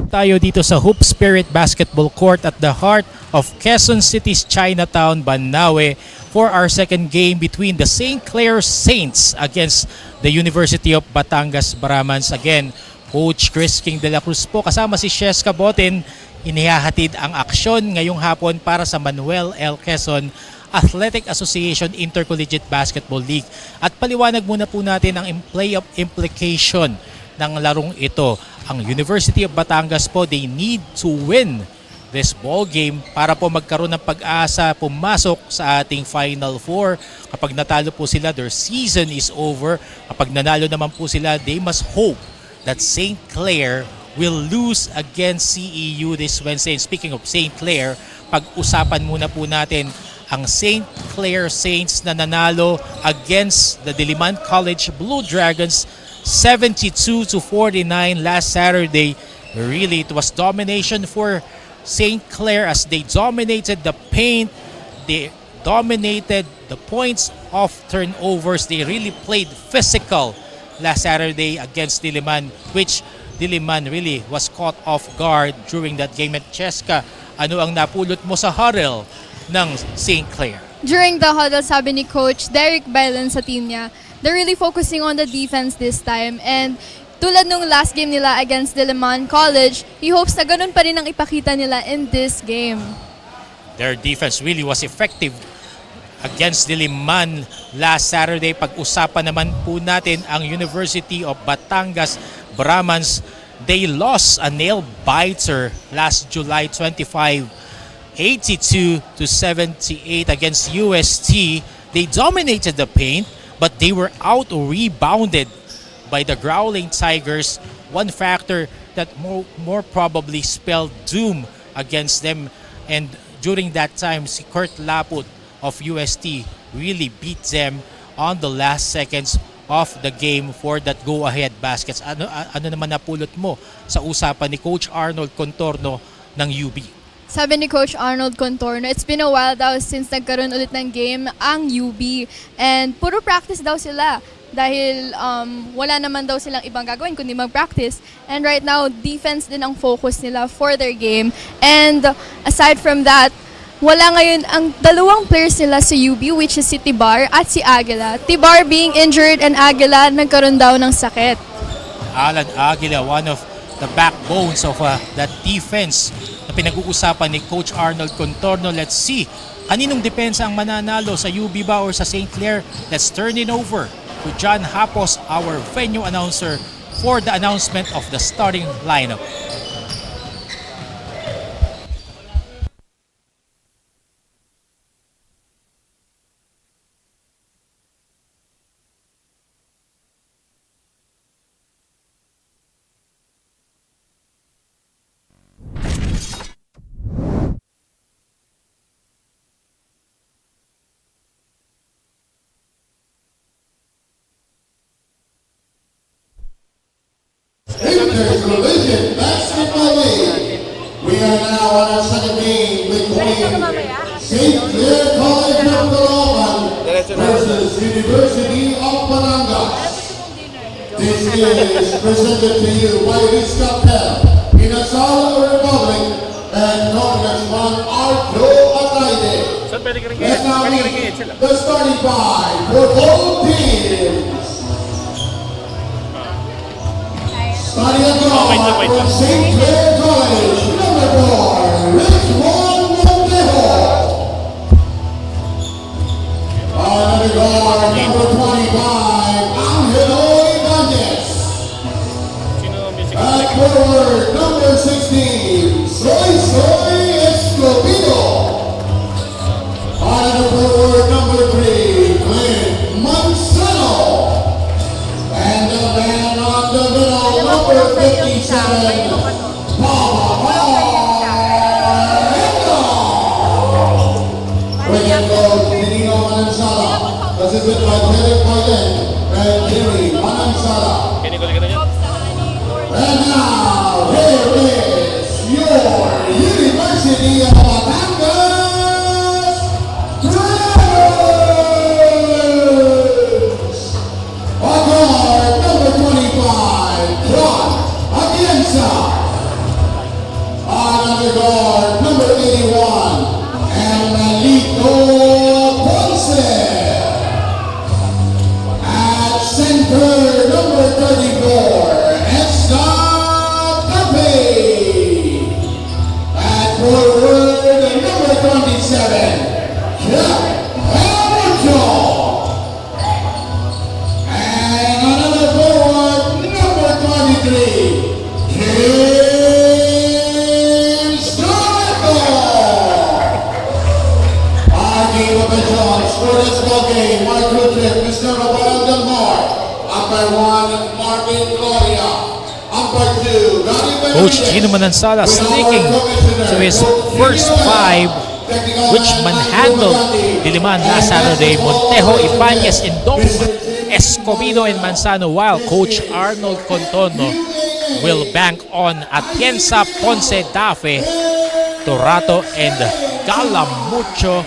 Tayo dito sa Hoop Spirit Basketball Court at the heart of Quezon City's Chinatown, Banawe for our second game between the St. Clare Saints against the University of Batangas Brahmans. Again, Coach Chris King de la Cruz po kasama si Sheska Botin. Inihahatid ang aksyon ngayong hapon para sa Manuel L. Quezon Athletic Association Intercollegiate Basketball League. At paliwanag muna po natin ang playoff implication ng larong ito. Ang University of Batangas po, they need to win this ball game para po magkaroon ng pag-asa pumasok sa ating Final Four. Kapag natalo po sila, their season is over. Kapag nanalo naman po sila, they must hope that St. Clare will lose against CEU this Wednesday. And speaking of St. Clare, pag-usapan muna po natin ang St. Clare Saints na nanalo against the Diliman College Blue Dragons 72-49 last Saturday. Really, it was domination for St. Clare as they dominated the paint. They dominated the points of turnovers. They really played physical last Saturday against Diliman, which Diliman really was caught off guard during that game. At Cheska, ano ang napulot mo sa huddle ng St. Clare? During the huddle, sabi ni Coach Derek Belen sa team niya, they're really focusing on the defense this time. And tulad nung last game nila against Diliman College, he hopes na ganun pa rin ang ipakita nila in this game. Their defense really was effective against Diliman last Saturday. Pag-usapan naman po natin ang University of Batangas Brahmans. They lost a nail-biter last July 25, 82-78 against UST. They dominated the paint, but they were out-rebounded by the Growling Tigers. One factor that more probably spelled doom against them. And during that time, si Kurt Laput of UST really beat them on the last seconds of the game for that go-ahead baskets. Ano naman napulot mo sa usapan ni Coach Arnold Contorno ng UB? Sabi ni Coach Arnold Contorno, it's been a while daw since nagkaroon ulit ng game ang UB. And puro practice daw sila dahil wala naman daw silang ibang gagawin kundi mag-practice. And right now, defense din ang focus nila for their game. And aside from that, wala ngayon ang dalawang players nila sa UB, which is si Tibar at si Aguila. Tibar being injured and Aguila nagkaroon daw ng sakit. Alan Aguila, one of the backbones of that defense na pinag-uusapan ni Coach Arnold Contorno. Let's see, kaninong depensa ang mananalo sa UB ba or sa St. Clare? Let's turn it over to John Hapos, our venue announcer, for the announcement of the starting lineup. Intercollegiate Basketball League. We are now on our second game between St. Clare College of Caloocan versus University of Batangas. This is presented to you by Vista Pep, Inasal Republic, and Congressman Arjo Atayde. Let's now meet the starting five for both teams. Starting at guard from St. Clare College, number 4, Richmond Montejo. Under guard, number 25, Angelo Ibanez. At forward, number 16, Soy Escobedo. Under forward, number 3, Clint Manzano. And the man on the middle, number 57, Papa Marino. Bringing goal, Nino Manansala, assisted by Derek Biden and Jimmy Manansala. And now, here is your University of Batangas Dragons. On guard, number 25, Juan Atienza. this ball game, my crew chief, Mr. Rafael Del Mar. Umpire 1, Martin Gloria. Umpire 2, Danny Coach Gino Manansala sticking to his first 5, which manhandled Diliman last Saturday. Montejo, Ibanez, Indong, Escobedo, and Manzano, while Coach Arnold Contorno will bank on Atienza, Ponce, Dafe, Torato, and Galamucho.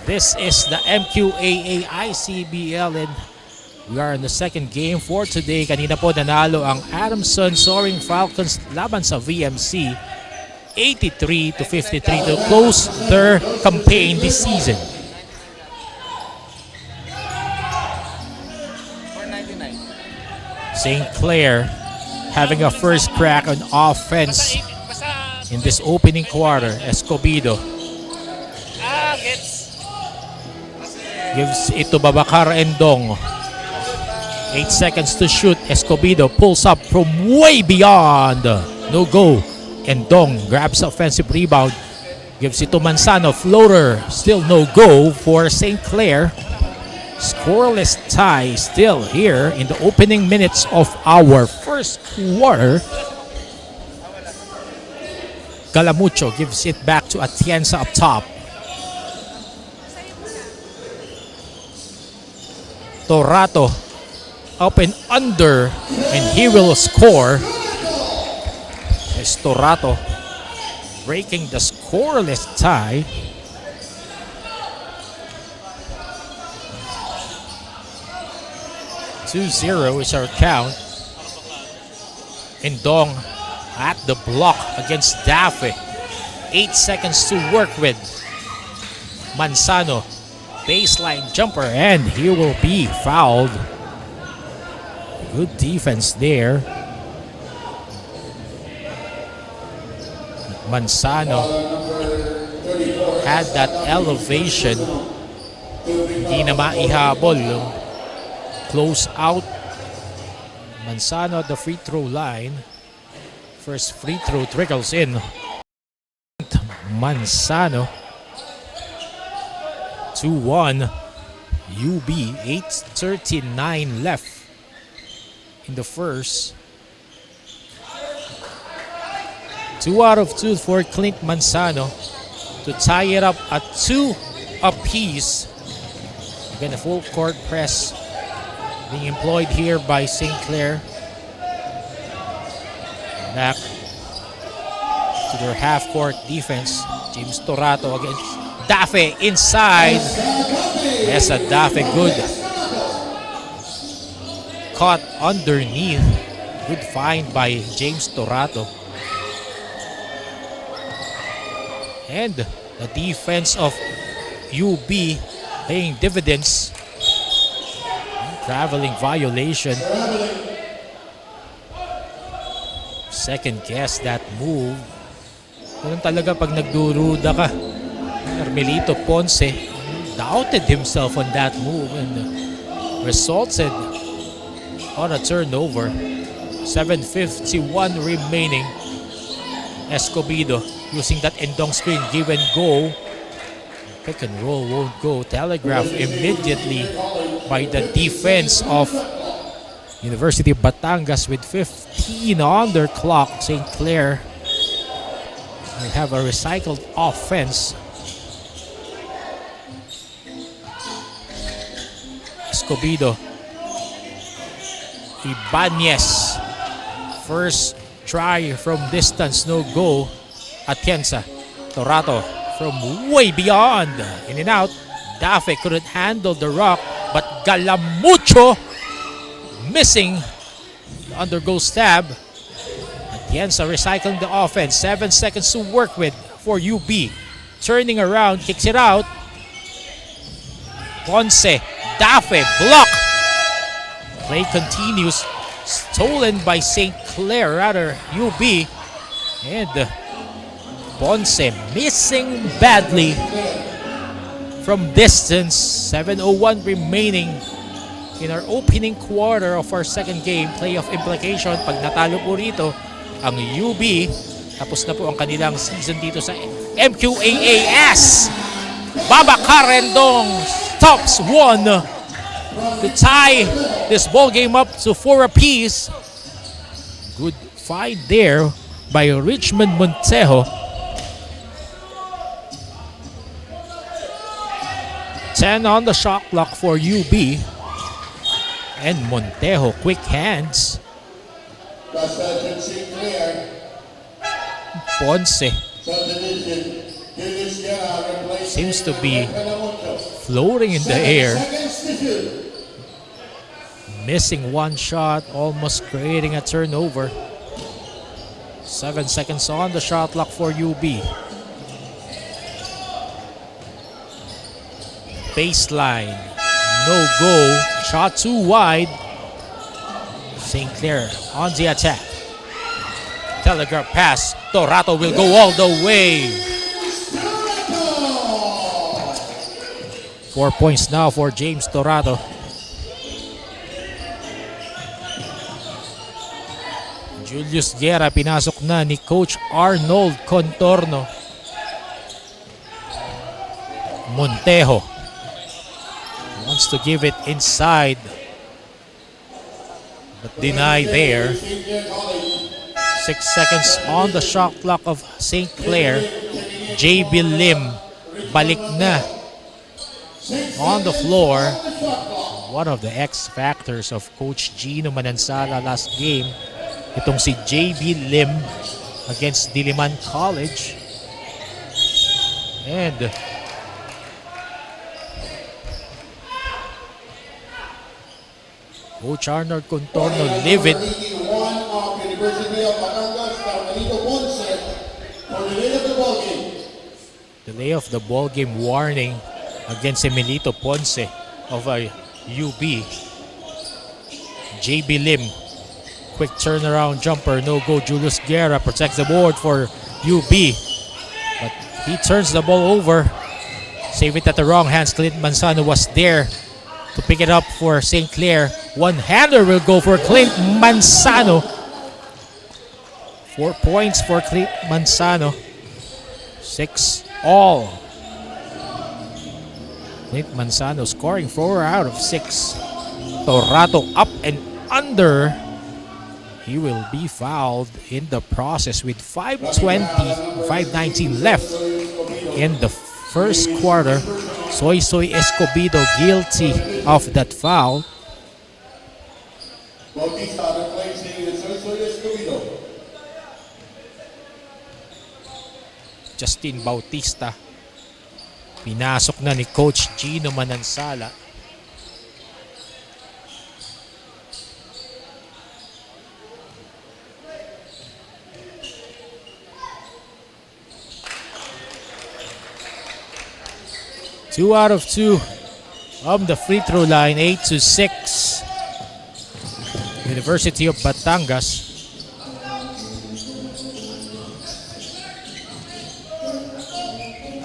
This is the Mqaa-Icbl, and we are in the second game for today. Kanina po nanalo ang Adamson Soaring Falcons laban sa VMC 83-53 to close their campaign this season. St. Clare having a first crack on offense in this opening quarter. Escobedo gives it to Babacar Endong. 8 seconds to shoot. Escobedo pulls up from way beyond. No go. Endong grabs offensive rebound. Gives it to Manzano. Floater. Still no go for St. Clare. Scoreless tie still here in the opening minutes of our first quarter. Galamucho gives it back to Atienza up top. Torato up and under, and he will score. As Torato breaking the scoreless tie. (2-0) is our count. Endong at the block against Dafe. 8 seconds to work with. Manzano, baseline jumper, and he will be fouled. Good defense there. Manzano had that elevation. Hindi na maihabol. Close out. Manzano at the free throw line. First free throw trickles in. Manzano. 2-1. UB. 8:39 left in the first. 2 out of 2 for Clint Manzano to tie it up at 2 apiece. Again, a full court press being employed here by St. Clare. Back to their half-court defense. James Torato against Dafe inside. Yes, a Dafe good. Caught underneath. Good find by James Torato. And the defense of UB paying dividends. Traveling violation. Second guess that move. Ganun talaga pag nagduruda ka. Carmelito Ponce doubted himself on that move and resulted on a turnover. 7:51 remaining. Escobedo using that Endong screen, give and go. Pick and roll won't go. Telegraph immediately by the defense of University of Batangas with 15 on their clock. St. Clare will have a recycled offense. Escobedo. Ibanez. First try from distance, no go. Atienza. Torato from way beyond. In and out. Dafe couldn't handle the rock, but Galamucho missing. Undergo stab. Atienza recycling the offense. 7 seconds to work with for UB. Turning around, kicks it out. Ponce. Dafe block. Play continues. Stolen by St. Clare, rather UB. And Ponce missing badly from distance. 7:01 remaining in our opening quarter of our second game. Playoff implication. Pag natalo po rito ang UB, tapos na po ang kanilang season dito sa Mqaas. Babacar Endong stops one to tie this ball game up to 4 apiece. Good fight there by Richmond Montejo. 10 on the shot clock for UB. And Montejo, quick hands. Ponce seems to be floating in the air. Missing one shot, almost creating a turnover. 7 seconds on the shot clock for UB. Baseline, no go, shot too wide. St. Clair on the attack. Telegraph pass, Torato will go all the way. 4 points now for James Torato. Julius Guerra pinasok na ni Coach Arnold Contorno. Montejo wants to give it inside, but denied there. 6 seconds on the shot clock of St. Clair. JB Lim balik na on the floor. One of the X factors of Coach Gino Manansala last game, itong si JB Lim against Diliman College. And Coach Arnold Contorno livid. Delay of the ball game warning against Emilito Ponce of UB. JB Lim, quick turnaround jumper, no go. Julius Guerra protects the board for UB, but he turns the ball over. Save it at the wrong hands. Clint Manzano was there to pick it up for St. Clair. One-hander will go for Clint Manzano. 4 points for Clint Manzano. 6 all. Clint Manzano scoring 4 out of 6. Torato up and under. He will be fouled in the process with 5:19 left in the first quarter. Soy Escobedo guilty of that foul. Justin Bautista. Pinasok na ni Coach Gino Manansala. Two out of 2 on the free throw line, 8-6. University of Batangas.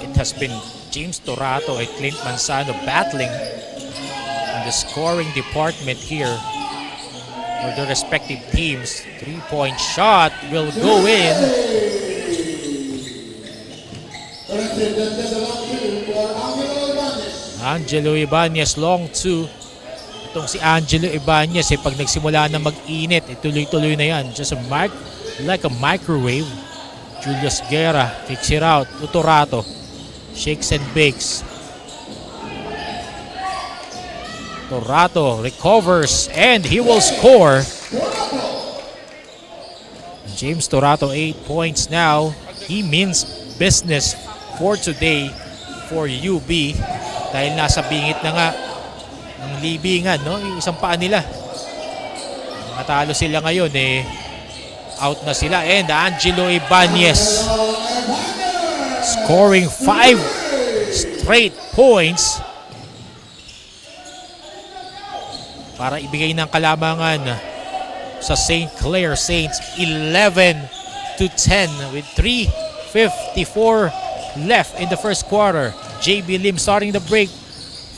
It has been James Torato and Clint Manzano battling in the scoring department here for their respective teams. 3-point shot will go in. Angelo Ibanez, long 2. Itong si Angelo Ibanez, pag nagsimula na mag-init, tuloy-tuloy na yan. Just like a microwave. Julius Guerra kicks it out to Torato. Shakes and bakes. Torato recovers and he will score. James Torato, 8 points now. He means business for today for UB. Dahil nasa bingit na nga ng libingan, no? Yung isang paa nila. Natalo sila ngayon, out na sila. And Angelo Ibanez scoring 5 straight points para ibigay ng kalamangan sa St. Clair Saints. 11-10 with 3:54 left in the first quarter. JB Lim starting the break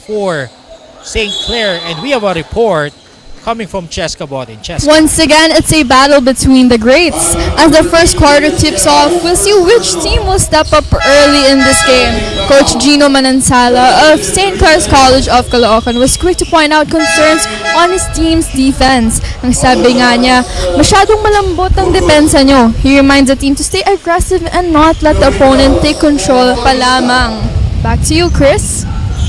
for St. Clair, and we have a report coming from Cheska Botin. Cheska. Once again, it's a battle between the greats. As the first quarter tips off, we'll see which team will step up early in this game. Coach Gino Manansala of St. Clare's College of Caloocan was quick to point out concerns on his team's defense. Ang sabi nga niya, masyadong malambot ang depensa nyo. He reminds the team to stay aggressive and not let the opponent take control pa lamang. Back to you, Chris.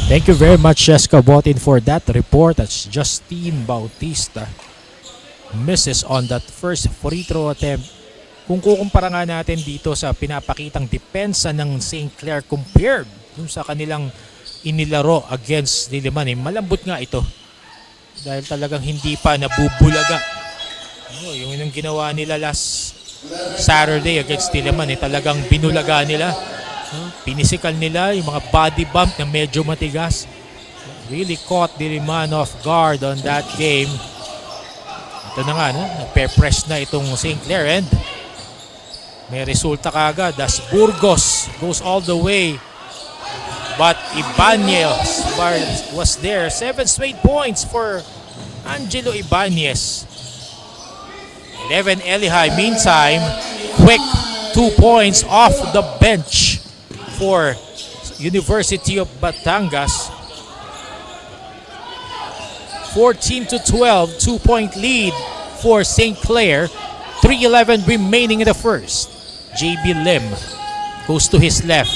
Thank you very much, Jessica Botin, for that report. That's Justine Bautista. Misses on that first free throw attempt. Kung kukumpara nga natin dito sa pinapakitang depensa ng St. Clare compared dun sa kanilang inilaro against Diliman, malambot nga ito. Dahil talagang hindi pa nabubulaga. Yung ginawa nila last Saturday against Diliman, talagang binulaga nila. Pinisikal nila yung mga body bump na medyo matigas. Really caught Diliman off guard on that game. Ito na nga, nagpe-press na itong St. Clare and may resulta kagad as Burgos goes all the way. But Ibanez was there. 7 straight points for Angelo Ibanez. 11 Elihai, meantime, quick 2 points off the bench for University of Batangas. 14-12, 2-point lead for St. Clare. 3:11 remaining in the first. JB Lim goes to his left.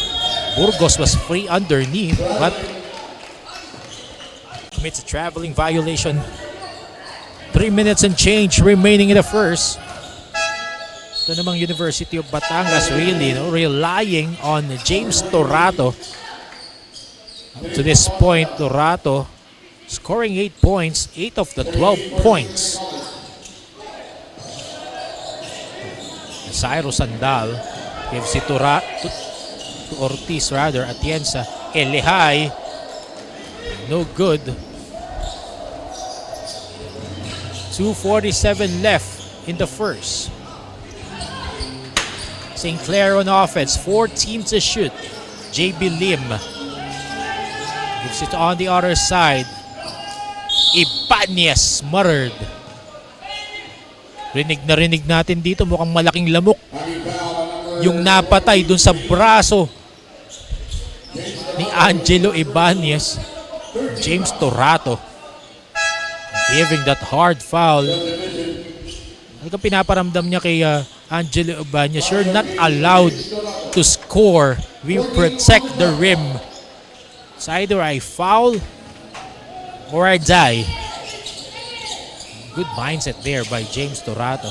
Burgos was free underneath but commits a traveling violation. 3 minutes and change remaining in the first. Ito namang University of Batangas really relying on James Torato. Up to this point, Torato scoring 8 points, 8 of the 12 points. Cyrus Sandal gives it to Ortiz rather, Atienza. Elihai, no good. 2:47 left in the first. St. Clare on offense, 14 to shoot. JB Lim gives it on the other side. Ibanez muttered. Rinig na rinig natin dito, mukhang malaking lamok yung napatay dun sa braso ni Angelo Ibanez. James Torato giving that hard foul. Ano pinaparamdam niya kay Angelo Ibanez? You're not allowed to score. We protect the rim. It's either I foul or I die. Good mindset there by James Torato.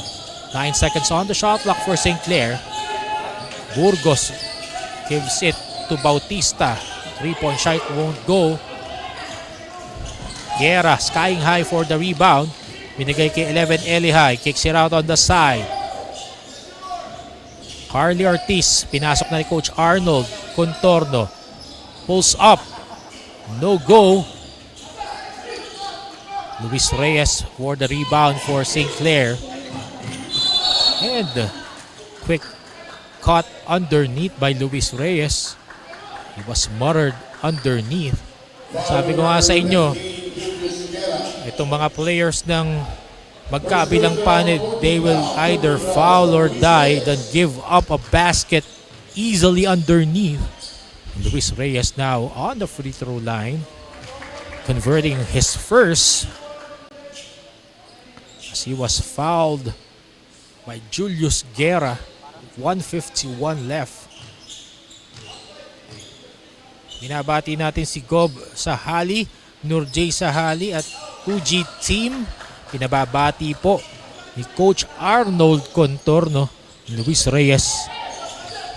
9 seconds on the shot clock for St. Clare. Burgos gives it to Bautista. 3-point shot won't go. Guerra skying high for the rebound. Binigay kay 11 Elihai. Kicks it out on the side. Carly Ortiz. Pinasok na ni Coach Arnold Contorno. Pulls up. No go. Luis Reyes for the rebound for St. Clare. And quick caught underneath by Luis Reyes. He was muttered underneath. Sabi ko nga sa inyo, itong mga players ng magkabilang panel, they will either foul or die than give up a basket easily underneath. Luis Reyes now on the free throw line, converting his first. He was fouled by Julius Guerra. 1:51 left. Binabati natin si Gob Sahali, Nurjay Sahali at 2G team. Pinababati po ni Coach Arnold Contorno. Luis Reyes,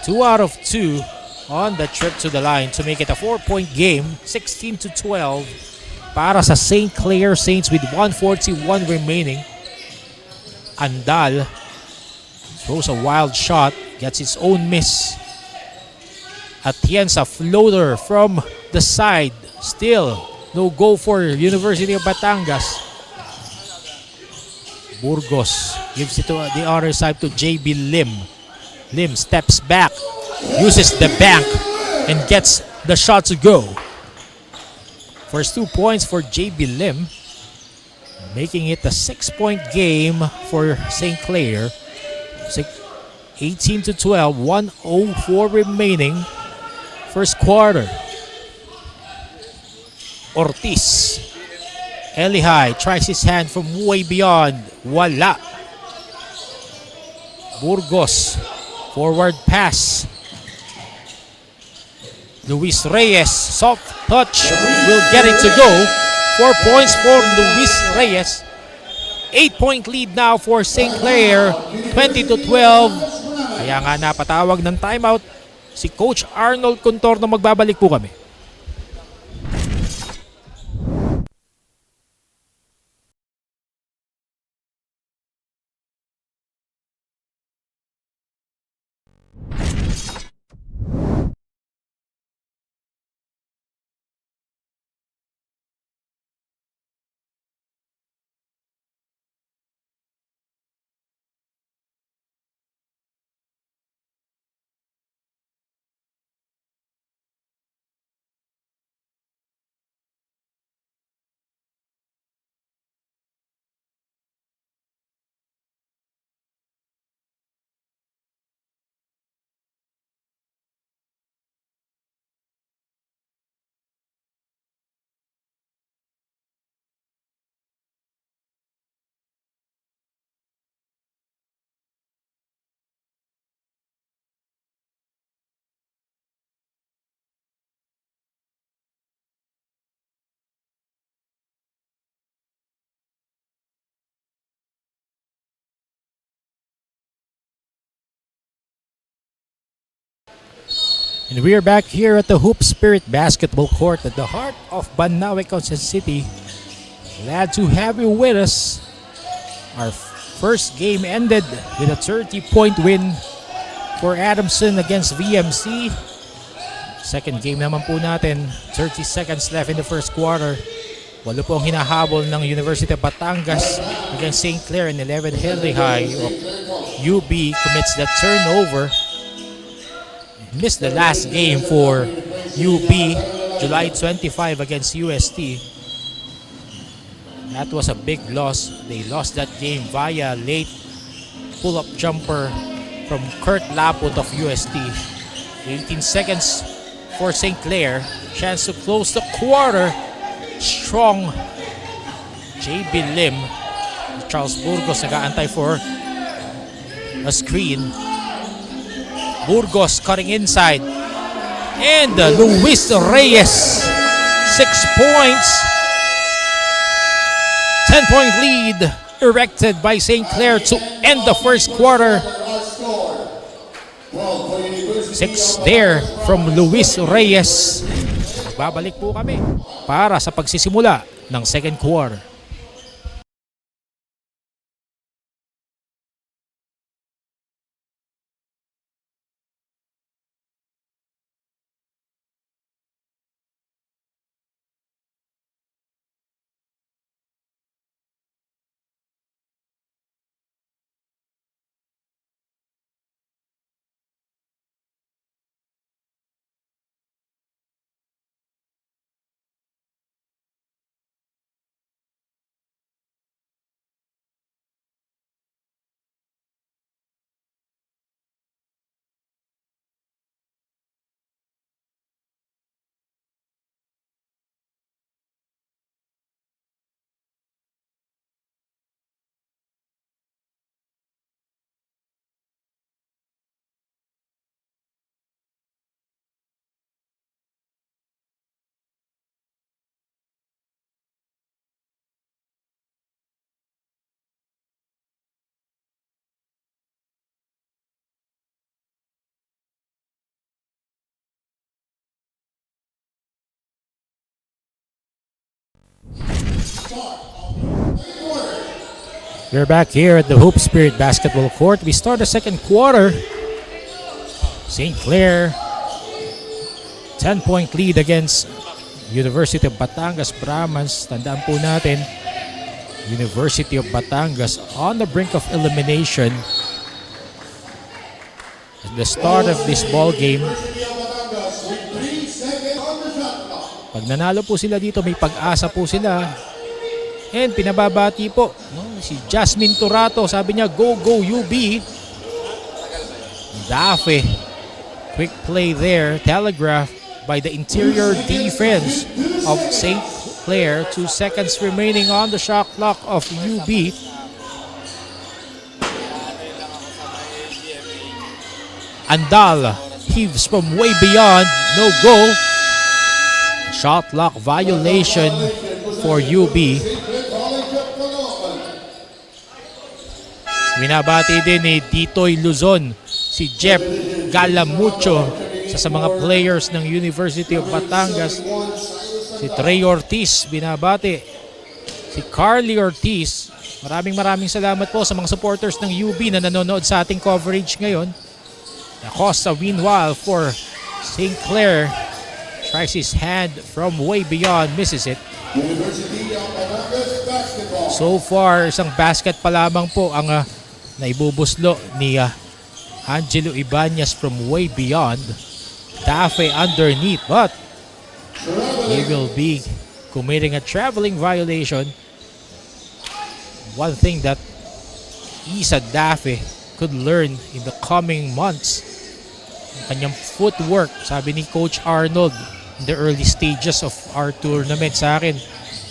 2 out of 2 on the trip to the line to make it a 4-point game. 16-12 para sa St. Clare Saints with 1:41 remaining. Andal throws a wild shot, gets its own miss. Atienza floater from the side. Still no go for University of Batangas. Burgos gives it to the other side to JB Lim. Lim steps back, uses the bank, and gets the shot to go. First 2 points for JB Lim, making it a 6-point game for St. Clare. 18-12, 1:04 remaining. first quarter. Ortiz. Elihai tries his hand from way beyond. Wala. Burgos. Forward pass. Luis Reyes. Soft touch. Will get it to go. 4 points for Luis Reyes. 8-point lead now for St. Clare. 20-12. Kaya nga napatawag ng timeout si Coach Arnold Contorno. Magbabalik po kami. And we are back here at the Hoop Spirit Basketball Court at the heart of Banawe, City. Glad to have you with us. Our first game ended with a 30-point win for Adamson against VMC. Second game naman po natin, 30 seconds left in the first quarter. Walo po ang hinahabol ng University of Batangas against St. Clare, and 11 Elihai of UB commits that turnover. Missed the last game for UB, July 25 against UST. That was a big loss. They lost that game via late pull-up jumper from Kurt Laput of UST. 18 seconds for St. Clare. Chance to close the quarter. Strong JB Lim. Charles Burgos nag-aantay for a screen. Burgos cutting inside. And Luis Reyes. 6 points. 10-point lead erected by St. Clare to end the first quarter. 6 there from Luis Reyes. Babalik po kami para sa pagsisimula ng second quarter. We're back here at the Hoop Spirit Basketball Court. We start the second quarter. St. Clare, 10-point lead against University of Batangas Brahmans. Tandaan po natin, University of Batangas on the brink of elimination. At the start of this ball game, pag nanalo po sila dito, may pag-asa po sila. And pinababati po si Jasmine Turato, sabi niya, go, go UB. Dafe, quick play there, telegraph. by the interior defense of St. Clare. 2 seconds remaining on the shot clock of UB. Andal heaves from way beyond, no goal. Shot clock violation for UB. Binabati din ni Titoy Luzon si Jeff Galamucho sa mga players ng University of Batangas. Si Trey Ortiz binabati. Si Carly Ortiz. Maraming salamat po sa mga supporters ng UB na nanonood sa ating coverage ngayon. Acosta Winwal for St. Clare. Tries his hand from way beyond, misses it. So far, isang basket pa lamang po ang naibubuslo ni Angelo Ibanez from way beyond. Dafe underneath, but he will be committing a traveling violation. One thing that Isa Dafe could learn in the coming months, kanyang footwork. Sabi ni Coach Arnold in the early stages of our tournament sa akin,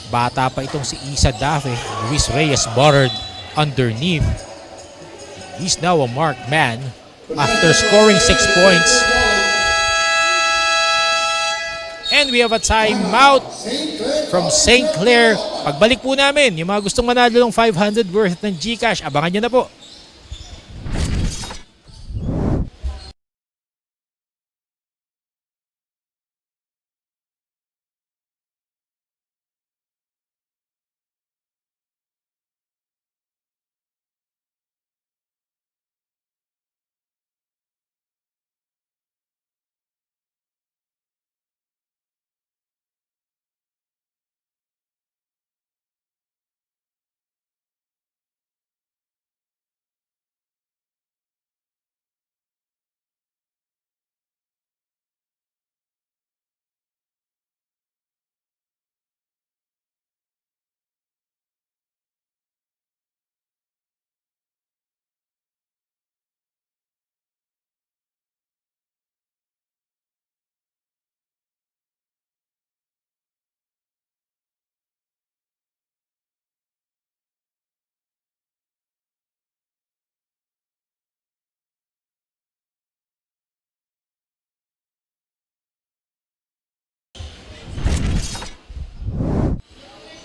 bata pa itong si Isa Dafe. Luis Reyes buttered underneath. He's now a marked man after scoring 6 points. And we have a timeout from St. Clare. Pagbalik po namin, yung mga gustong manalo ng 500 worth ng GCash, abangan nyo na po.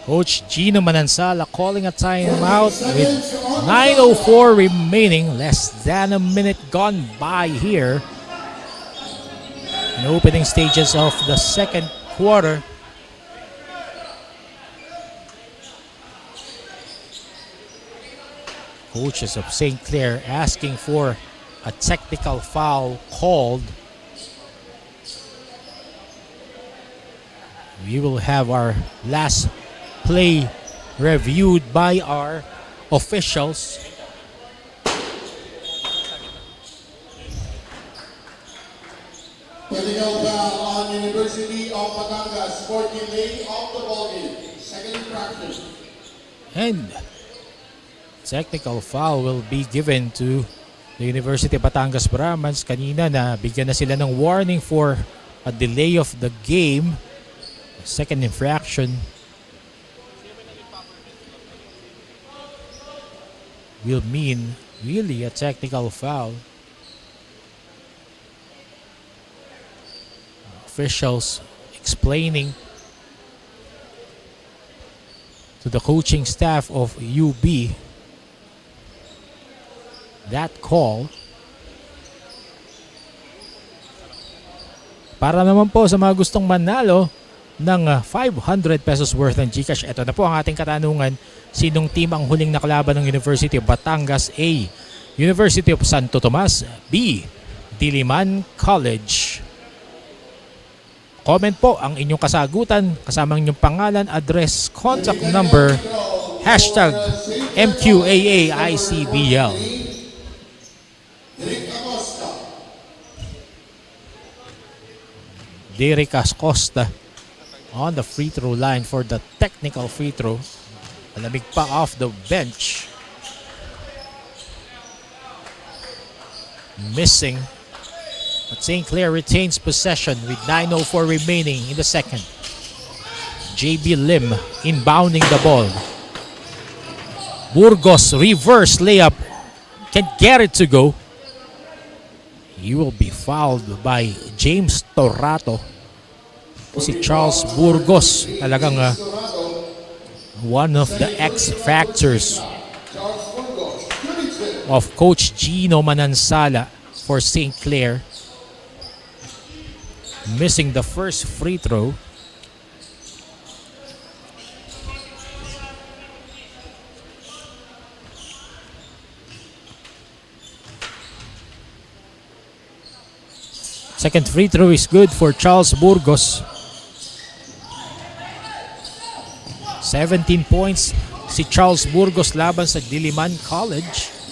Coach Gino Manansala calling a timeout with 9:04 remaining, less than a minute gone by here in the opening stages of the second quarter. Coaches of St. Clare asking for a technical foul called. We will have our last play reviewed by our officials. Technical foul on University of Batangas for delay of the ballgame. Second infraction. And technical foul will be given to the University of Batangas Brahmans. Kanina na bigyan na sila ng warning for a delay of the game. Second infraction will mean really a technical foul. Officials explaining to the coaching staff of UB that call. Para naman po sa mga gustong manalo ng 500 pesos worth ng GCash. Ito na po ang ating katanungan. Sinong team ang huling nakalaban ng University of Batangas? A. University of Santo Tomas. B. Diliman College. Comment po ang inyong kasagutan kasama ang inyong pangalan, address, contact number, hashtag MQAAICBL. Derek Acosta on the free throw line for the technical free throw. Malamig pa off the bench. Missing But St. Clair retains possession with 9:04 remaining in the second. JB Lim inbounding the ball. Burgos reverse layup. Can't get it to go. He will be fouled by James Torrato. Si Charles Burgos talagang one of the X factors of Coach Gino Manansala for St. Clair. Missing the first free throw. Second free throw is good for Charles Burgos. 17 points si Charles Burgos laban sa Diliman College.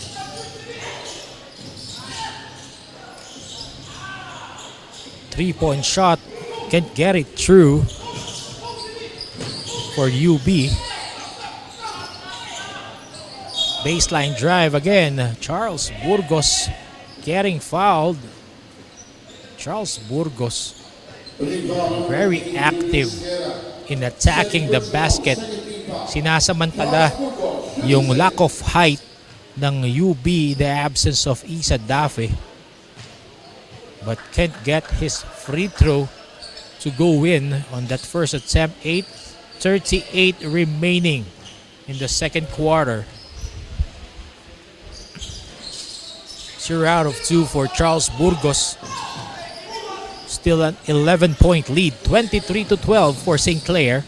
Three-point shot, can't get it through for UB. Baseline drive again. Charles Burgos getting fouled. Charles Burgos very active in attacking the basket. Sinasamantala yung lack of height ng UB, the absence of Isa Dafe. But can't get his free throw to go in on that first attempt. 8:38 remaining in the second quarter. 0 out of 2 for Charles Burgos. Still an 11-point lead, 23-12 for St. Clair.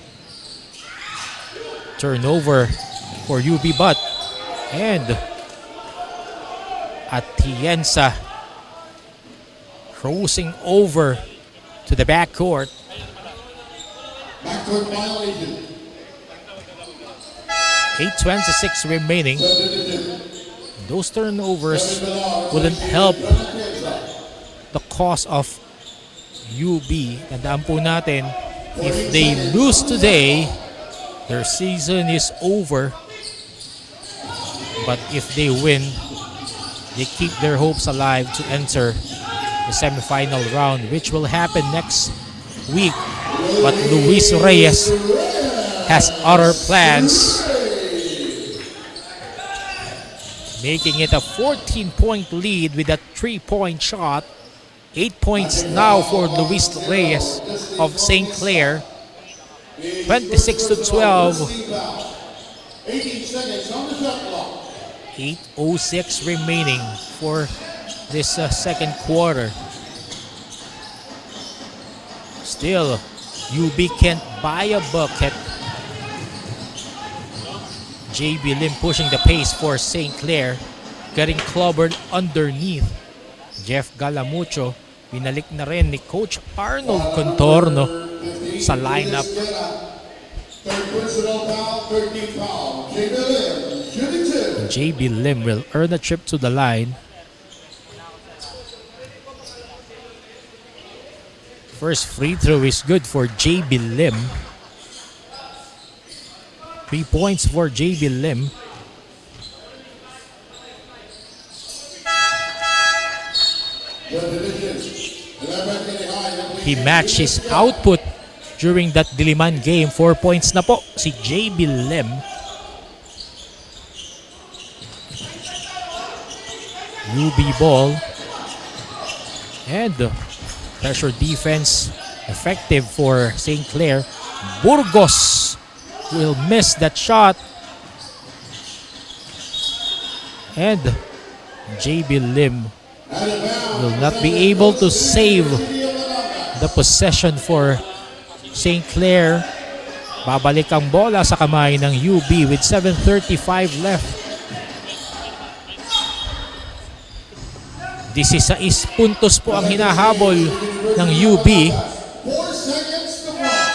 Turnover for UB Butt. And Atienza crossing over to the backcourt. Backcourt violation. 8:26 remaining. Those turnovers wouldn't help the cause of UB. Tandaan po natin, if they lose today, their season is over. But if they win, they keep their hopes alive to enter the semifinal round, which will happen next week. But Luis Reyes has other plans, making it a 14-point lead with a 3-point shot. 8 points now for Luis Reyes of St. Clair. 26-12. 8:06 remaining for this second quarter. Still, UB can't buy a bucket. JB Lim pushing the pace for St. Clair. Getting clobbered underneath. Jeff Galamucho, binalik na rin ni Coach Arnold Contorno sa lineup. JB Lim will earn a trip to the line. First free throw is good for JB Lim. 3 points for JB Lim. He matched his output during that Diliman game. 4 points na po si JB Lim. UB ball. And pressure defense effective for St. Clair. Burgos will miss that shot. And JB Lim will not be able to save the possession for St. Clair. Babalik ang bola sa kamay ng UB with 7:35 left. 16 puntos po ang hinahabol ng UB. 4 seconds to run.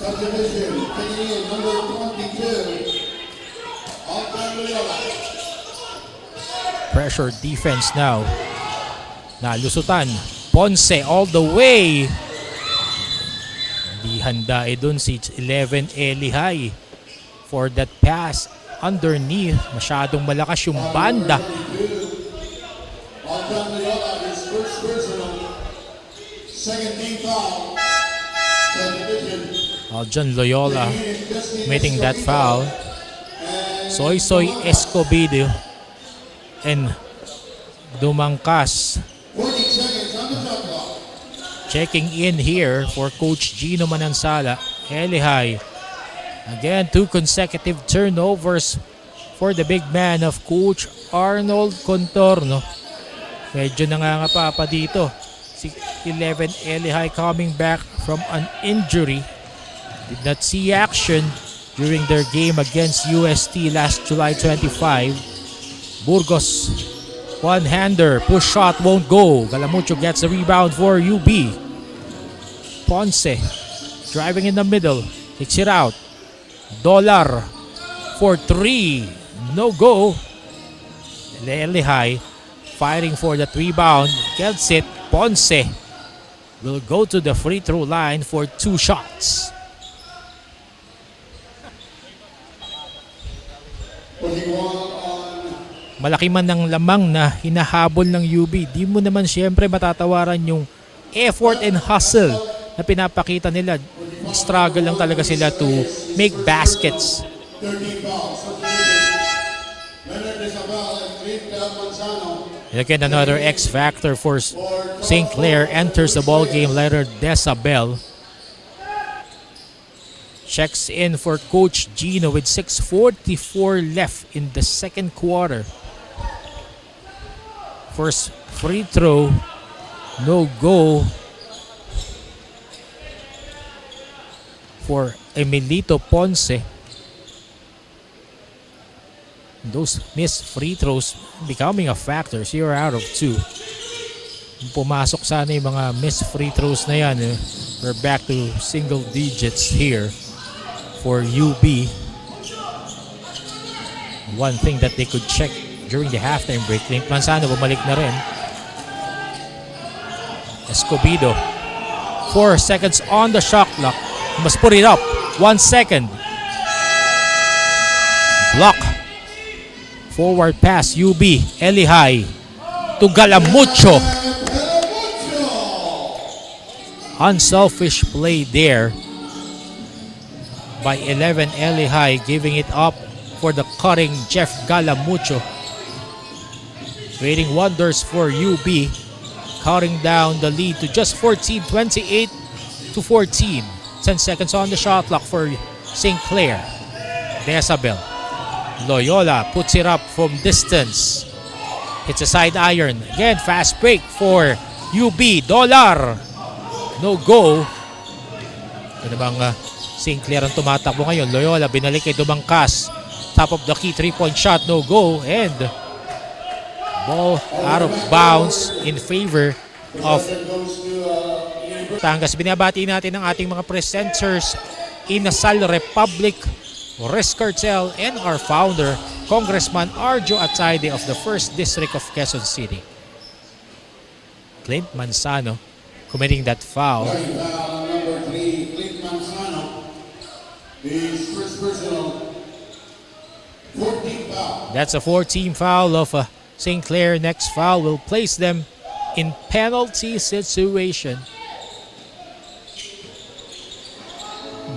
Subdivision, taking in number 22. Pressure defense now. Nalusutan. Ponce all the way. Di handa dun si 11 Elihay for that pass Underneath, masyadong malakas yung banda. Second team foul. Subdivision. John Loyola committing that foul. Soy Escobedo and Dumangkas 40 seconds on the shot clock. checking in here for Coach Gino Manansala. Elihai. Again, 2 consecutive turnovers for the big man of Coach Arnold Contorno. Medyo nangangapa pa dito. 11 Elihai coming back from an injury. Did not see action during their game against UST last July 25. Burgos, one-hander, push shot won't go. Galamucho gets the rebound for UB. Ponce, driving in the middle, kicks it out. Dollar for 3, no go. Elihai fighting for that rebound, gets it. Ponce will go to the free throw line for 2 shots. Malaki man ng lamang na hinahabol ng UB, di mo naman siyempre matatawaran yung effort and hustle na pinapakita nila. Struggle lang talaga sila to make baskets. 13 fouls. Again, another X factor for St. Clair enters the ball game. Leonard Desabel checks in for Coach Gino with 6:44 left in the second quarter. First free throw, no go for Emilito Ponce. Those missed free throws becoming a factor. 0 out of 2. Pumasok sana yung mga missed free throws na yan. We're back to single digits here for UB. One thing that they could check during the halftime break. Clint Manzano bumalik na rin. Escobedo. 4 seconds on the shot clock. Must put it up. 1 second. Block. Forward pass, UB. Elihai to Galamucho. Unselfish play there by 11 Elihai, giving it up for the cutting Jeff Galamucho. Creating wonders for UB, cutting down the lead to just 14, 28 to 14. 10 seconds on the shot clock for St. Clair. Desabel. Loyola puts it up from distance. Hits a side iron. Again, fast break for UB. Dollar. No go. Ano bang St. Clair ang tumatakbo ngayon? Loyola binalik kay Dumangkas. Top of the key, 3-point shot. No go. And ball out of bounds in favor of Batangas. Binabati natin ang ating mga presenters, Inasal Republic, Res Cartel, and our founder, Congressman Arjo Atayde of the 1st District of Quezon City. Clint Manzano committing that foul. Number 3, Clint Manzano. His first personal 14 foul. That's a 14 foul of St. Clair. Next foul will place them in penalty situation.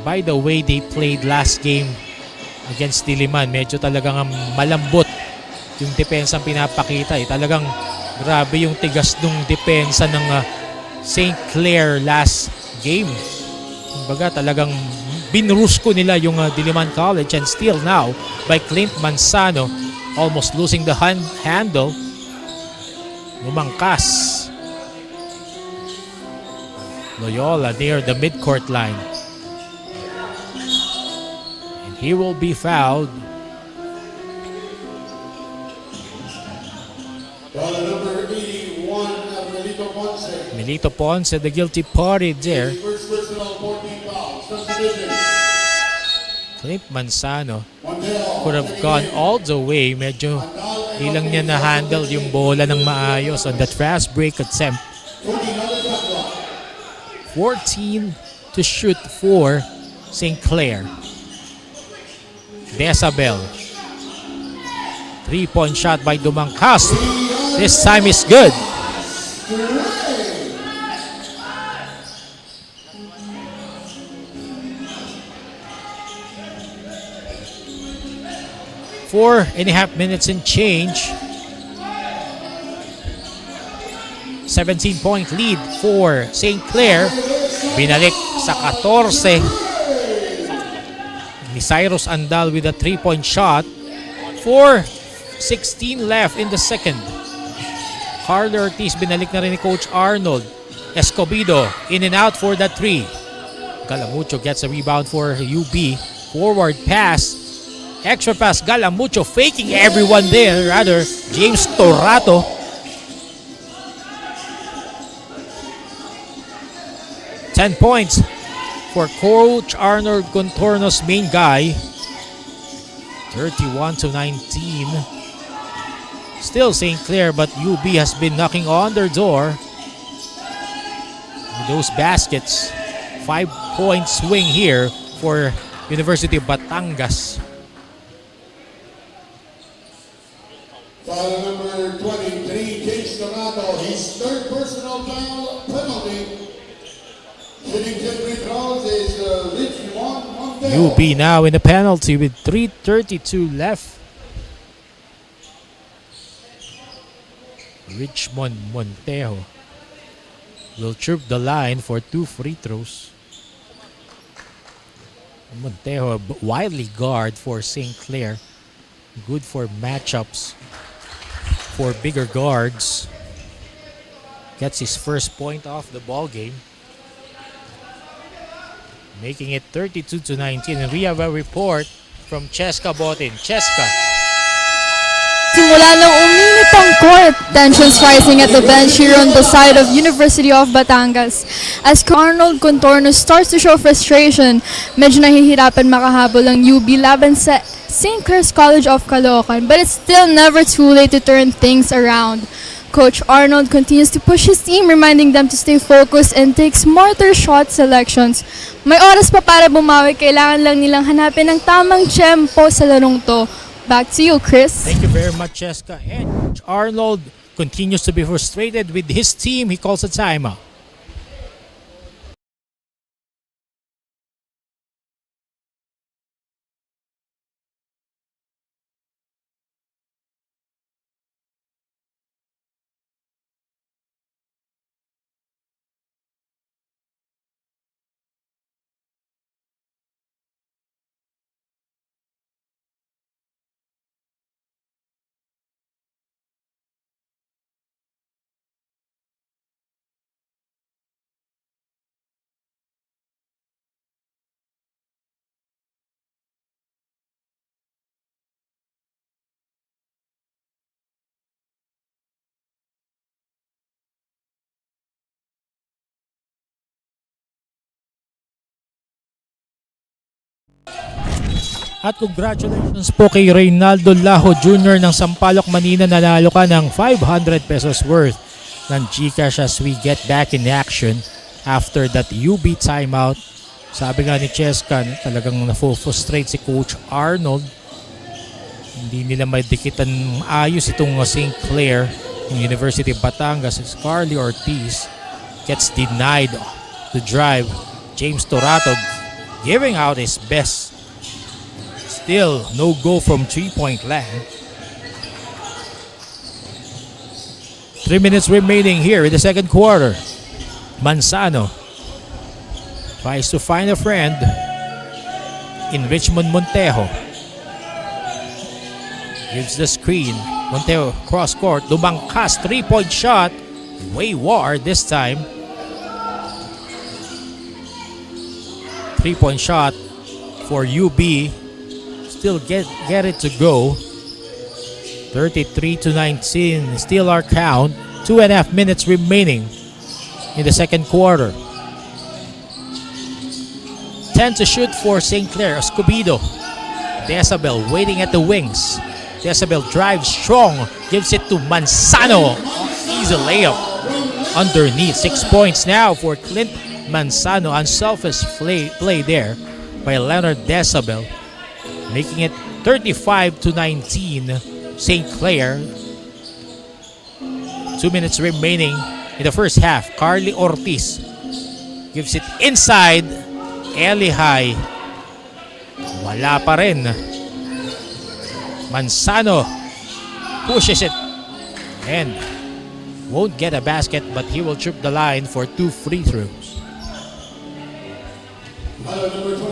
By the way they played last game against Diliman, medyo talagang malambot yung depensa ang pinapakita. Talagang grabe yung tigas ng depensa ng St. Clair last game. Kumbaga talagang binrusko nila yung Diliman College, and still now by Clint Manzano almost losing the handle. Lumangkas. Loyola near the midcourt line. He will be fouled. Number 81, Melito Ponce. Melito Ponce, the guilty party there. First personal 14 foul. Subdivision. Clint Manzano could have gone all the way. Medyo di lang niya na-handle yung bola ng maayos on that fast break attempt. 14 to shoot for St. Clair. Desabel. 3-point shot by Dumangkas. This time is good. 4.5 minutes and change. 17-point lead for St. Clare. Binalik sa 14 ni Cyrus Andal with a 3-point shot. 4:16 left in the second. Carly Ortiz binalik na rin ni Coach Arnold. Escobedo in and out for the 3. Galamucho gets a rebound for UB. Forward pass. Extra pass. Galamucho faking everyone there. Rather, James Torato. $10 points for Coach Arnold Contorno's main guy. 31-19. Still St. Clair, but UB has been knocking on their door. With those baskets. 5-point swing here for University of Batangas. Foul number 23, James Donato, his third personal foul penalty. Shooting 10 free throws is Richmond Montejo. UB now in the penalty with 3:32 left. Richmond Montejo will chirp the line for 2 free throws. Montejo, a wily guard for St. Clair. Good for matchups for bigger guards. Gets his first point off the ball game. Making it 32-19. And we have a report from Cheska Botin. Cheska. Simula nang uminit ang court, tensions rising at the bench here on the side of University of Batangas. As Arnold Contorno starts to show frustration, medyo nahihirapan makahabol ang UB laban sa St. Clair's College of Caloocan, but it's still never too late to turn things around. Coach Arnold continues to push his team, reminding them to stay focused and take smarter shot selections. May oras pa para bumawi, kailangan lang nilang hanapin ang tamang tempo sa larong to. Back to you, Chris. Thank you very much, Cheska. And Coach Arnold continues to be frustrated with his team. He calls a timeout. At congratulations po kay Reynaldo Lajo Jr. ng Sampaloc, Manila. Nanalo ka ng 500 pesos worth ng GCash as we get back in action after that UB timeout. Sabi nga ni Cheska, talagang na-frustrate si Coach Arnold. Hindi nila may dikitan ayos itong St. Clair. Yung University of Batangas, Carly Ortiz gets denied the drive. James Torato giving out his best. Still no go from 3-point land. 3 minutes remaining here in the second quarter. Manzano tries to find a friend in Richmond Montejo. Gives the screen. Montejo cross court. Dumangkas 3-point shot. Wayward this time. 3-point shot for UB. Still get it to go. 33-19. Still our count. 2.5 minutes remaining in the second quarter. 10 to shoot for St. Clair. Escobedo. Decibel waiting at the wings. Decibel drives strong. Gives it to Manzano. Easy layup. Underneath. 6 points now for Clint Manzano. Unselfish play there by Leonard Decibel. Making it 35-19. St. Clair. 2 minutes remaining in the first half. Carly Ortiz gives it inside. Eli High. Wala pa rin. Manzano pushes it and won't get a basket, but he will trip the line for 2 free throws.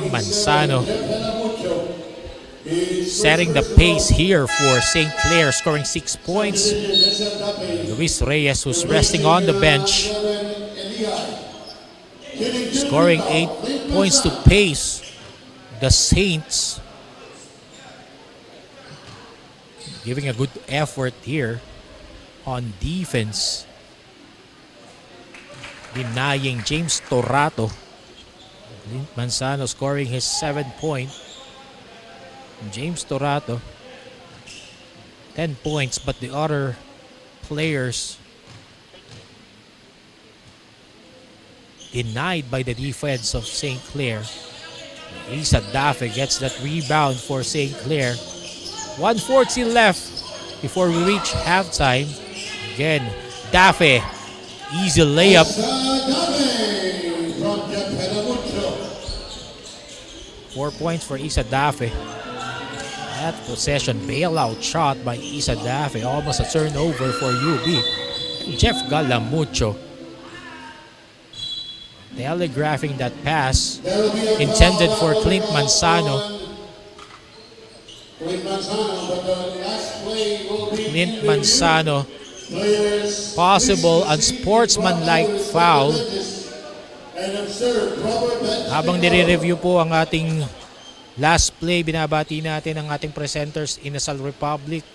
Manzano setting the pace here for St. Clair, scoring 6 points. Luis Reyes, who's resting on the bench, scoring 8 points to pace the Saints. Giving a good effort here on defense. Denying James Torato. Manzano scoring his 7th point. James Torato, 10 points, but the other players denied by the defense of St. Clair. Isa Dafe gets that rebound for St. Clair. 1:40 left before we reach halftime. Again, Dafe, easy layup. 4 points for Isa Dafe. That possession bailout shot by Isa Dafe, almost a turnover for UB. Jeff Galamucho telegraphing that pass intended for Clint Manzano. Clint Manzano, possible unsportsmanlike foul. Habang nire-review po ang ating last play, binabati natin ang ating presenters in Asal Republic,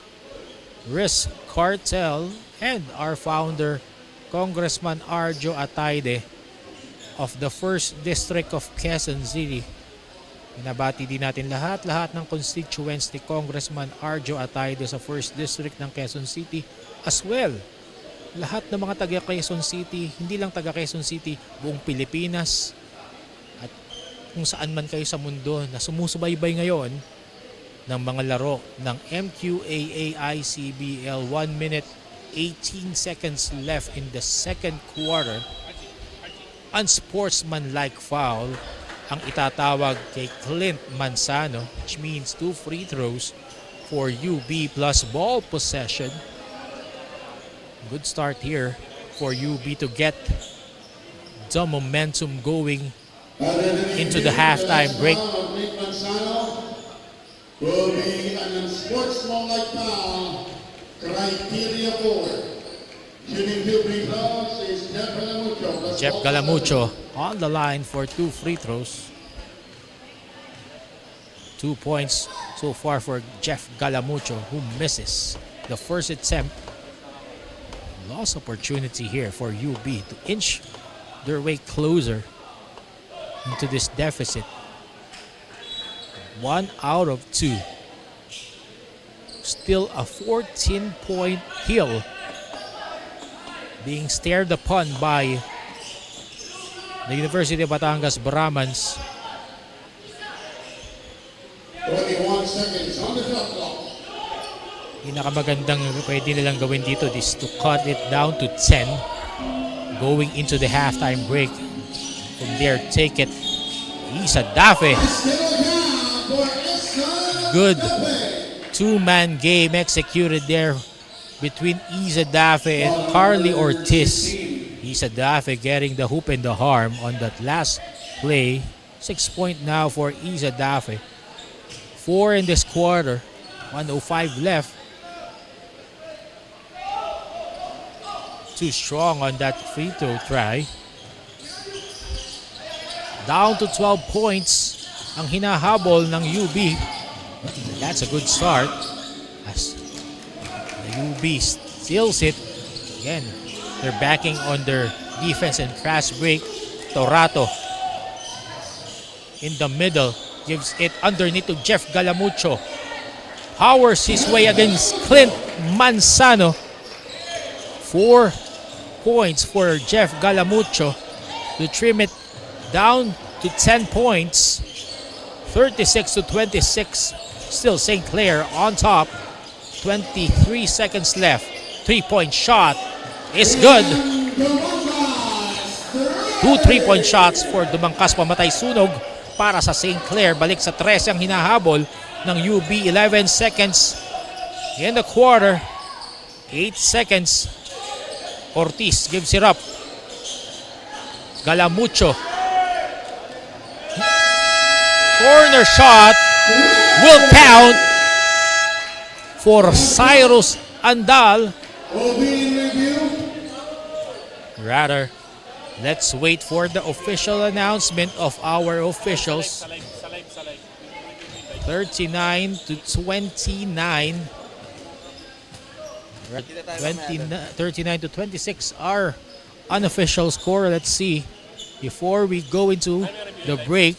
Risk Cartel, and our founder, Congressman Arjo Atayde of the 1st District of Quezon City. Binabati din natin lahat ng constituents ni Congressman Arjo Atayde sa 1st District ng Quezon City as well. Lahat ng mga taga Quezon City, hindi lang taga Quezon City, buong Pilipinas at kung saan man kayo sa mundo na sumusubaybay ngayon ng mga laro ng Mqaa-Icbl. 1 minute 18 seconds left in the second quarter. Unsportsmanlike foul ang itatawag kay Clint Manzano, which means 2 free throws for UB plus ball possession. Good start here for UB to get the momentum going into the halftime break. Will be an unsportsmanlike foul. Criteria 4. Shooting 2 free throws is Jeff Galamucho on the line for 2 free throws. 2 points so far for Jeff Galamucho, who misses the first attempt. Lost opportunity here for UB to inch their way closer into this deficit. 1 out of 2. Still a 14-point hill being stared upon by the University of Batangas Brahmans. 21 seconds on the shot clock. Pinakamagandang pwede nilang gawin dito is to cut it down to 10 going into the halftime break. From there, take it. Isa Dafe. Good two-man game executed there between Isa Dafe and Carly Ortiz. Isa Dafe getting the hoop and the harm on that last play. 6 point now for Isa Dafe. 4 in this quarter. 1:05 left. Too strong on that free throw try. Down to 12 points ang hinahabol ng UB. That's a good start as the UB steals it. Again, they're backing on their defense and fast break. Torato in the middle gives it underneath to Jeff Galamucho. Powers his way against Clint Manzano. 4 points for Jeff Galamucho to trim it down to 10 points. 36-26. Still St. Clair on top. 23 seconds left. 3-point shot is good. 2 3-point shots for Dumangkas, pamatay sunog para sa St. Clair. Balik sa 13 ang hinahabol ng UB. 11 seconds In the quarter, 8 seconds. Ortiz gives it up. Galamucho. Corner shot will count for Cyrus Andal. Rather, let's wait for the official announcement of our officials. 39 to 29. 39 to 26 our unofficial score. Let's see before we go into the break.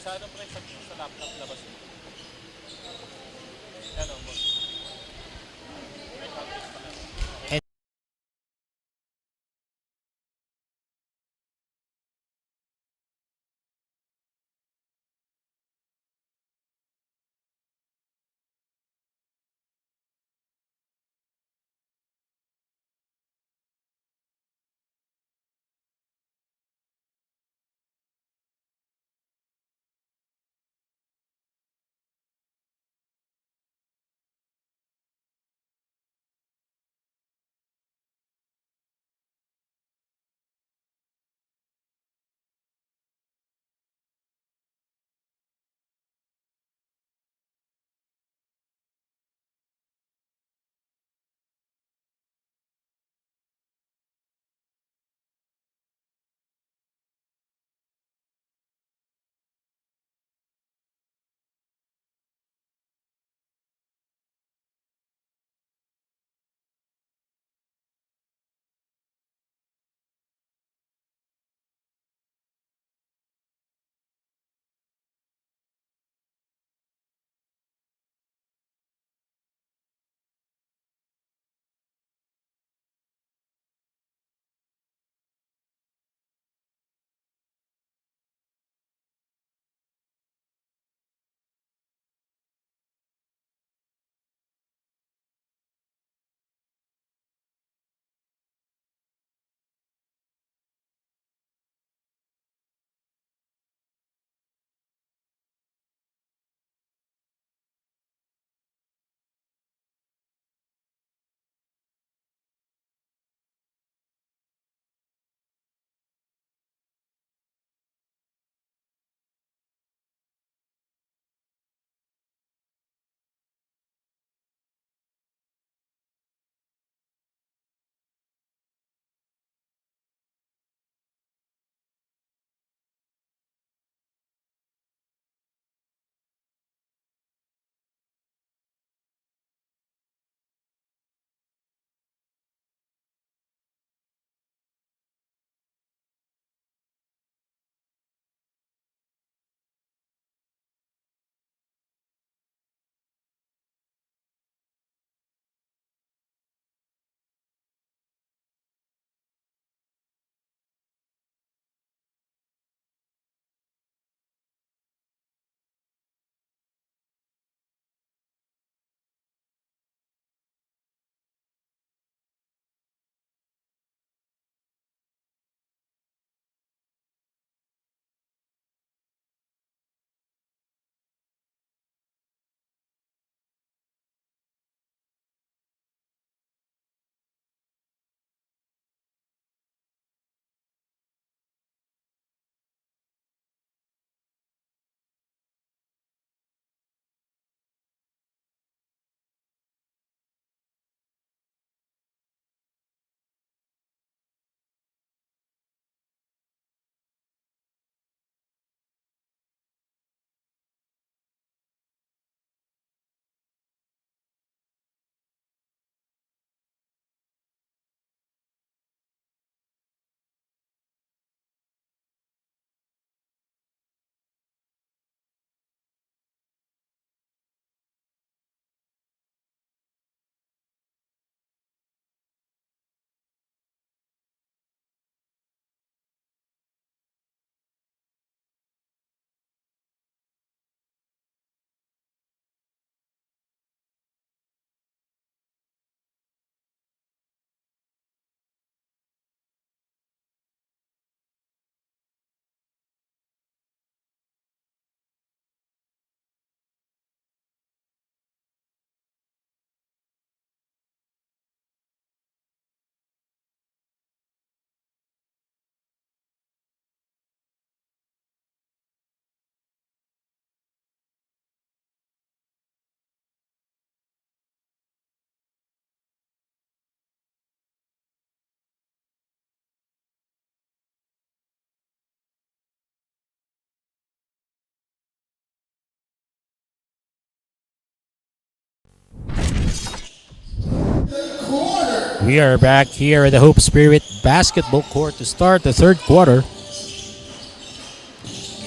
quarter. We are back here at the Hope Spirit Basketball Court to start the third quarter.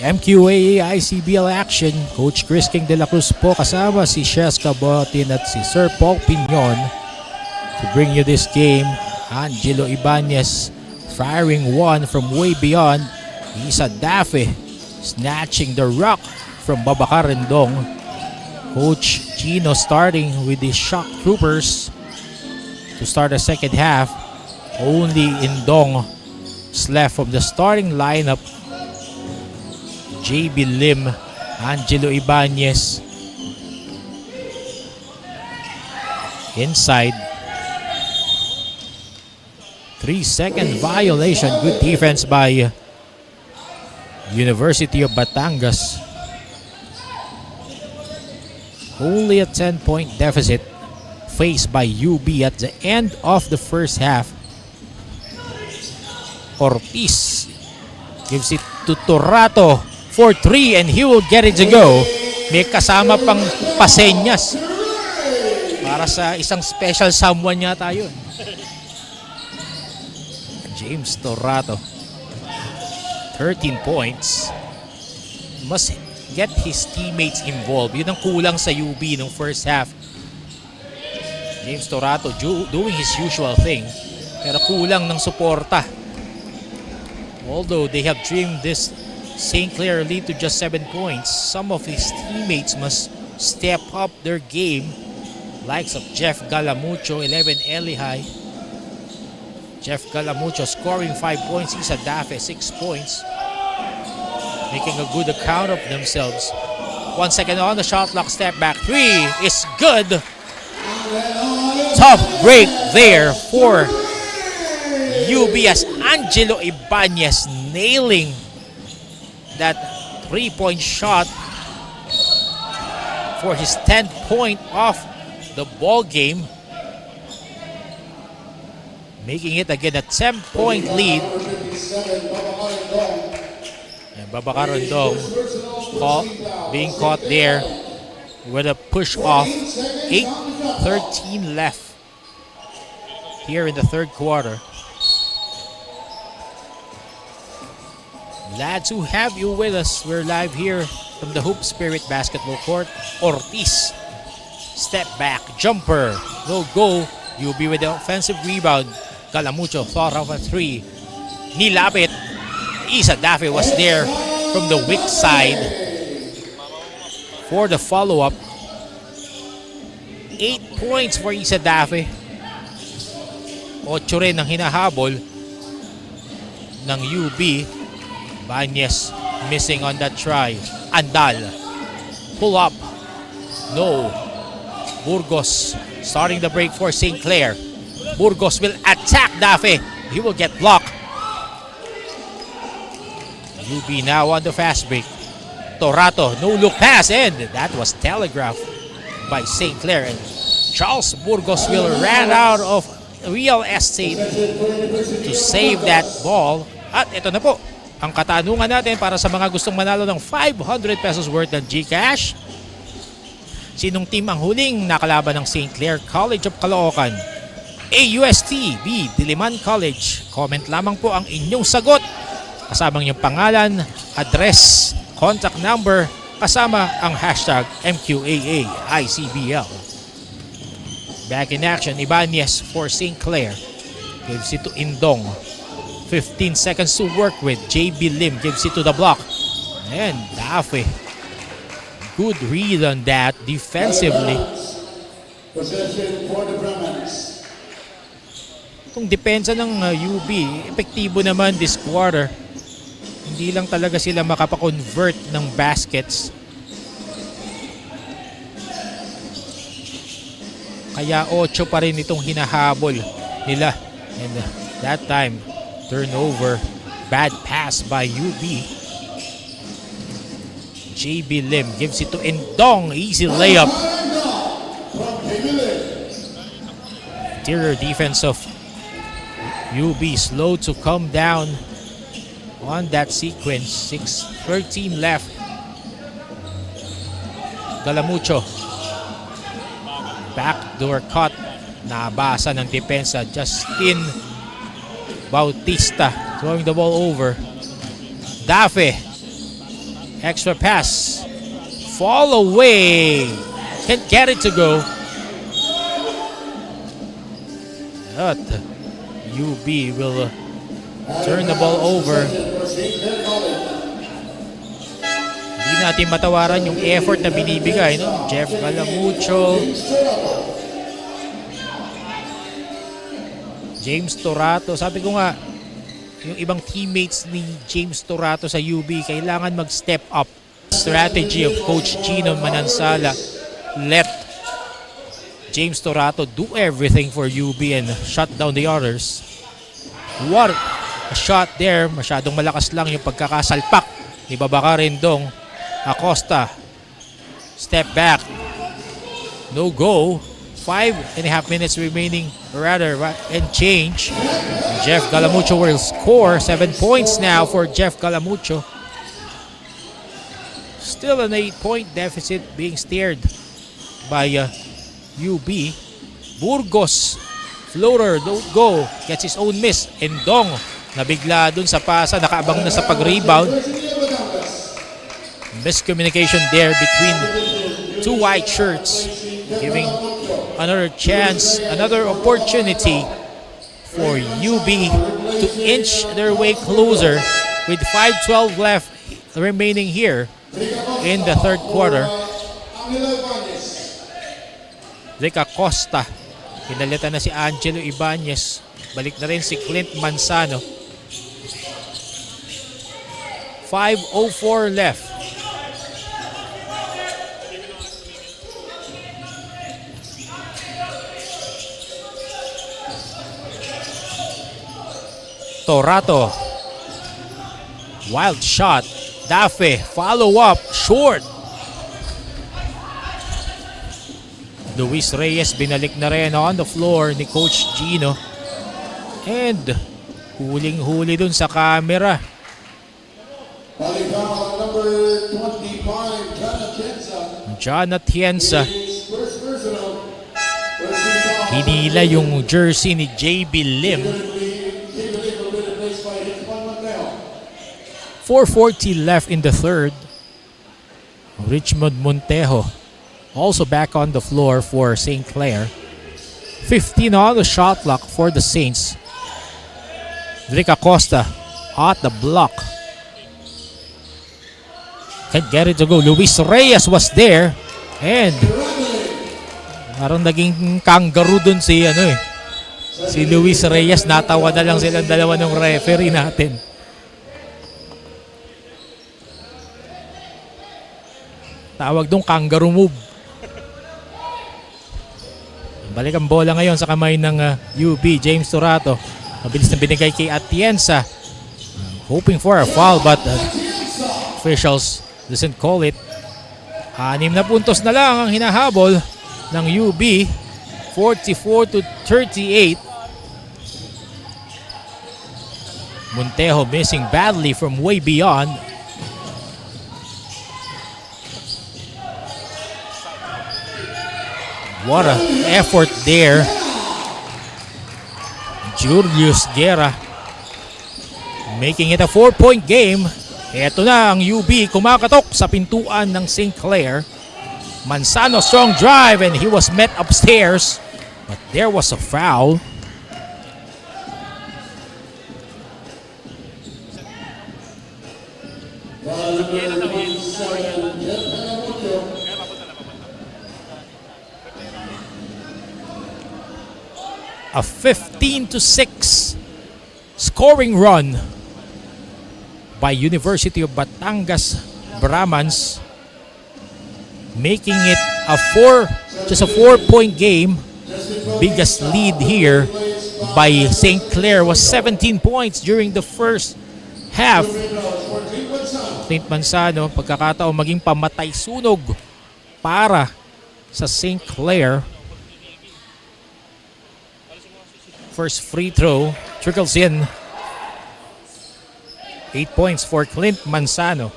Mqaa-Icbl action. Coach Chris King de la Cruz po kasama si Sheska Botin at si Sir Paul Pignon to bring you this game. Angelo Ibanez firing one from way beyond. Isa Dafe snatching the rock from Babacarendong. Coach Gino starting with the Shock Troopers to start the second half. Only Indong is left from the starting lineup. JB Lim, Angelo Ibanez inside. 3-second violation. Good defense by University of Batangas. Only a 10-point deficit faced by UB at the end of the first half. Ortiz gives it to Torato for 3 and he will get it to go. May kasama pang pasenyas. Para sa isang special someone yata yun. James Torato. 13 points. Must get his teammates involved. Yun ang kulang sa UB nung first half. James Torato doing his usual thing. Pero kulang ng suporta. Although they have trimmed this St. Clair lead to just 7 points, some of his teammates must step up their game. Likes of Jeff Galamucho, 11 Elihai. Jeff Galamucho scoring 5 points. Isa Dafe, 6 points. Making a good account of themselves. 1 second on the shot clock. Step back. 3 is good. Tough break there for UB as Angelo Ibanez nailing that 3-point shot for his 10th point of the ball game, making it again a 10-point lead. And Babacarendong being caught there with a push off. 8:13 left here in the third quarter. Glad to have you with us. We're live here from the Hope Spirit Basketball Court. Ortiz, step back, jumper, no go. You'll be with the offensive rebound. Galamucho thought of a 3. Nilapit. Isa Dafe was there from the weak side for the follow-up. 8 points for Isa Dafe. 8 rin ang hinahabol ng UB. Banyes missing on that try. Andal. Pull up. No. Burgos starting the break for St. Clair. Burgos will attack Dafe. He will get blocked. UB now on the fast break. Torato, no look pass, and that was telegraphed by St. Clair. And Charles Burgos will run out of real estate to save that ball. At ito na po ang katanungan natin para sa mga gustong manalo ng 500 pesos worth ng GCash. Sinong team ang huling nakalaban ng St. Clair College of Caloocan? AUST, B, Diliman College. Comment lamang po ang inyong sagot. Kasama ang inyong pangalan, address, contact number, kasama ang hashtag MQAA-ICBL. Back in action, Ibanez for St. Clair. Gives it to Indong. 15 seconds to work with. JB Lim gives it to the block. And Dafe. Good read on that defensively. Possession for the Brahmans. Itong depensa ng UB, epektibo naman this quarter. Hindi lang talaga sila makapa-convert ng baskets. Kaya 8 pa rin itong hinahabol nila. And that time, turnover, bad pass by UB. JB Lim gives it to Indong. Easy layup. Interior defense of UB slow to come down on that sequence. 6:13 left. Galamucho. Backdoor cut Nabasa ng depensa. Justin Bautista throwing the ball over. Dafe. Extra pass. Fall away. Can't get it to go. But UB will turn the ball over. Hindi natin matawaran yung effort na binibigay, no? Jeff Galamucho, James Torato. Sabi ko nga, yung ibang teammates ni James Torato sa UB kailangan mag-step up. Strategy of Coach Gino Manansala, let James Torato do everything for UB and shut down the others. What a shot there. Masyadong malakas lang yung pagkakasalpak ni Babaka Rendong. Acosta, step back, no go. 5.5 minutes remaining, rather, and change. Jeff Galamucho will score. 7 points now for Jeff Galamucho. Still an 8-point deficit being steered by UB. Burgos, floater, don't go. Gets his own miss. Endong, nabigla dun sa pasa, nakaabang na sa pag-rebound. Miscommunication there between two white shirts, giving another chance, another opportunity for UB to inch their way closer with 5:12 left remaining here in the third quarter. Rick Acosta, pinalitan na si Angelo Ibanez, balik na rin si Clint Manzano. 5:04 left. Torato, wild shot. Dafe, follow up, short. Luis Reyes binalik na rin on the floor ni Coach Gino. And huling-huli dun sa camera. Number 25, John Atienza. Hinila yung jersey ni JB Lim. 4:40 left in the third. Richmond Montejo also back on the floor for St. Clare. 15 on the shot clock for the Saints. Rick Acosta at the block. Can't get it to go. Luis Reyes was there. And parang naging kangaroo dun si si Luis Reyes. Natawa na lang silang dalawa ng referee natin. Tawag dong kangaroo move. Balik ang bola ngayon sa kamay ng UB. James Torato. Mabilis na binigay kay Atienza. Hoping for a foul but officials doesn't call it. 6 na puntos na lang ang hinahabol ng UB. 44-38. Montejo missing badly from way beyond. What an effort there. Julius Guerra making it a 4-point game. Ito na ang UB kumakatok sa pintuan ng St. Clare. Manzano strong drive and he was met upstairs. But there was a foul. A 15-6 scoring run by University of Batangas Brahmans, making it just a 4-point game. Biggest lead here by St. Clare was 17 points during the first half. Clint Manzano, pagkakataon maging pamatay sunog para sa St. Clare. First free throw trickles in. 8 points for Clint Manzano.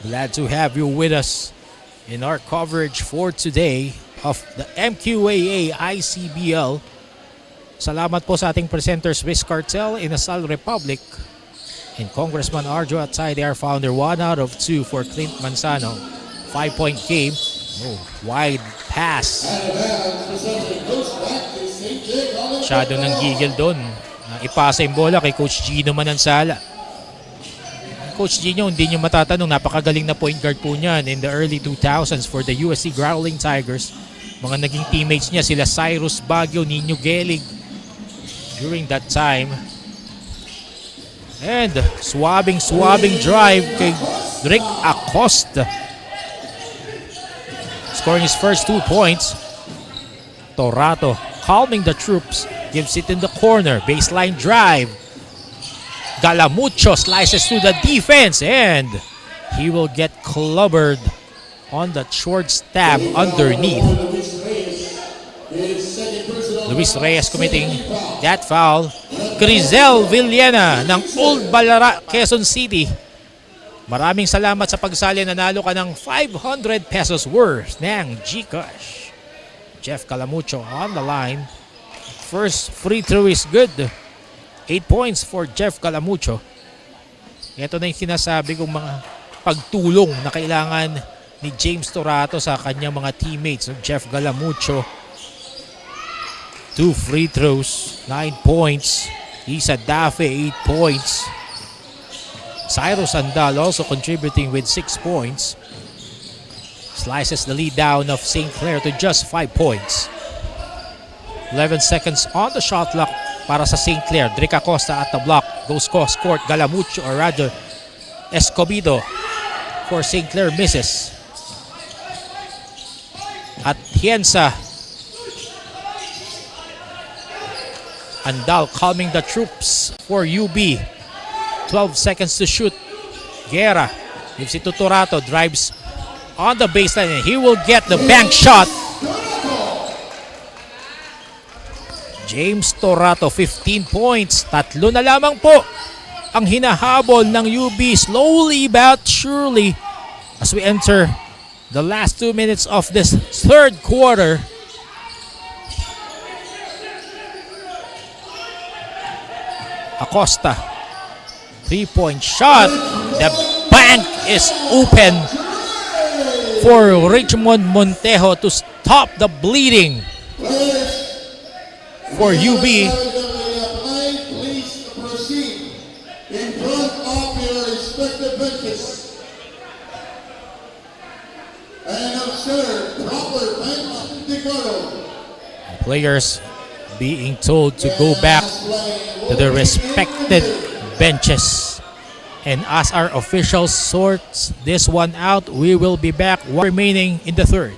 Glad to have you with us in our coverage for today of the Mqaa-Icbl. Salamat po sa ating presenters Swiss Cartel, Inasal Republic, and Congressman Arjo Atay. They are founder. 1 out of 2 for Clint Manzano. 5-point game. Oh, wide pass. Masyado ng gigil doon. Ipasa yung bola kay Coach Gino Manansala. Coach Gino, hindi nyo matatanong, napakagaling na point guard po niyan in the early 2000s for the USC Growling Tigers. Mga naging teammates niya sila Cyrus Baguio, Nino Gelig during that time. And swabbing drive kay Rick Acosta. Scoring his first 2 points. Torato calming the troops. Gives it in the corner. Baseline drive. Galamucho slices through the defense and he will get clobbered on the short stab underneath. Luis Reyes committing that foul. Crizel Villena ng Old Balara, Quezon City. Maraming salamat sa pagsali. Nanalo ka ng 500 pesos worth ng GCash. Jeff Calamucho on the line. First free throw is good. 8 points for Jeff Calamucho. Ito na yung sinasabi kong mga pagtulong na kailangan ni James Torato sa kanyang mga teammates. Jeff Calamucho, 2 free throws, 9 points. Isa Dafe, 8 points. Cyrus Andal also contributing with 6 points. Slices the lead down of St. Clare to just 5 points. 11 seconds on the shot clock para sa St. Clare. Rick Acosta at the block. Goes cross court. Galamucho or rather Escobedo for St. Clare misses. At Hienza. Andal calming the troops for UB. 12 seconds to shoot. Guerra gives it to Torato. Drives on the baseline and he will get the bank shot. James Torato, 15 points. 3 na lamang po ang hinahabol ng UB slowly but surely as we enter the last 2 minutes of this third quarter. Acosta, 3-point shot. The bank is open for Richmond Montejo to stop the bleeding for UB. Please proceed in front of your respective benches and observe proper bench decorum. Players being told to go back to their respected benches. And as our officials sorts this one out, we will be back remaining in the third.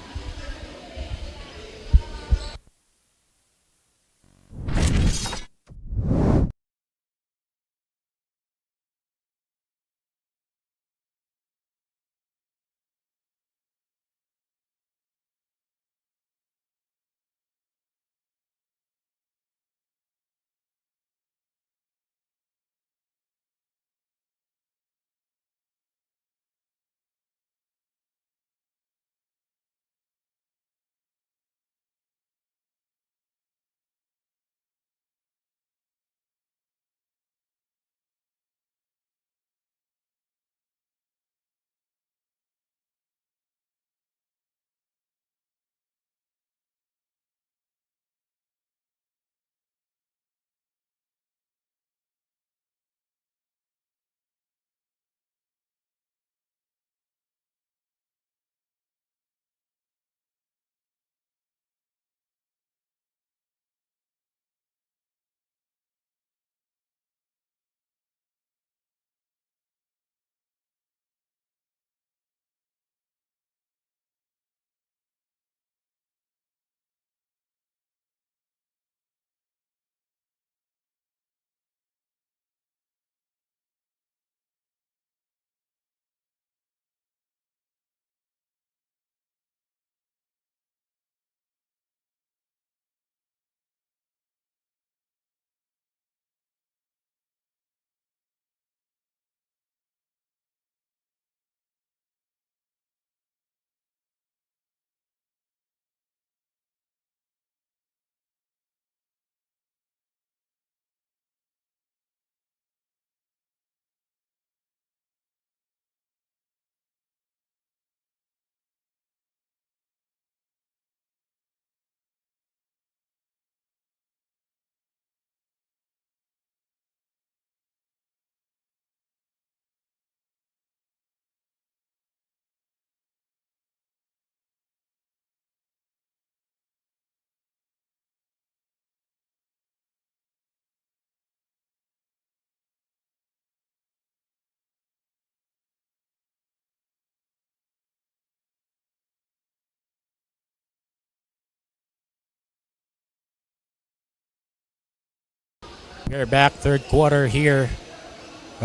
We're back, third quarter here.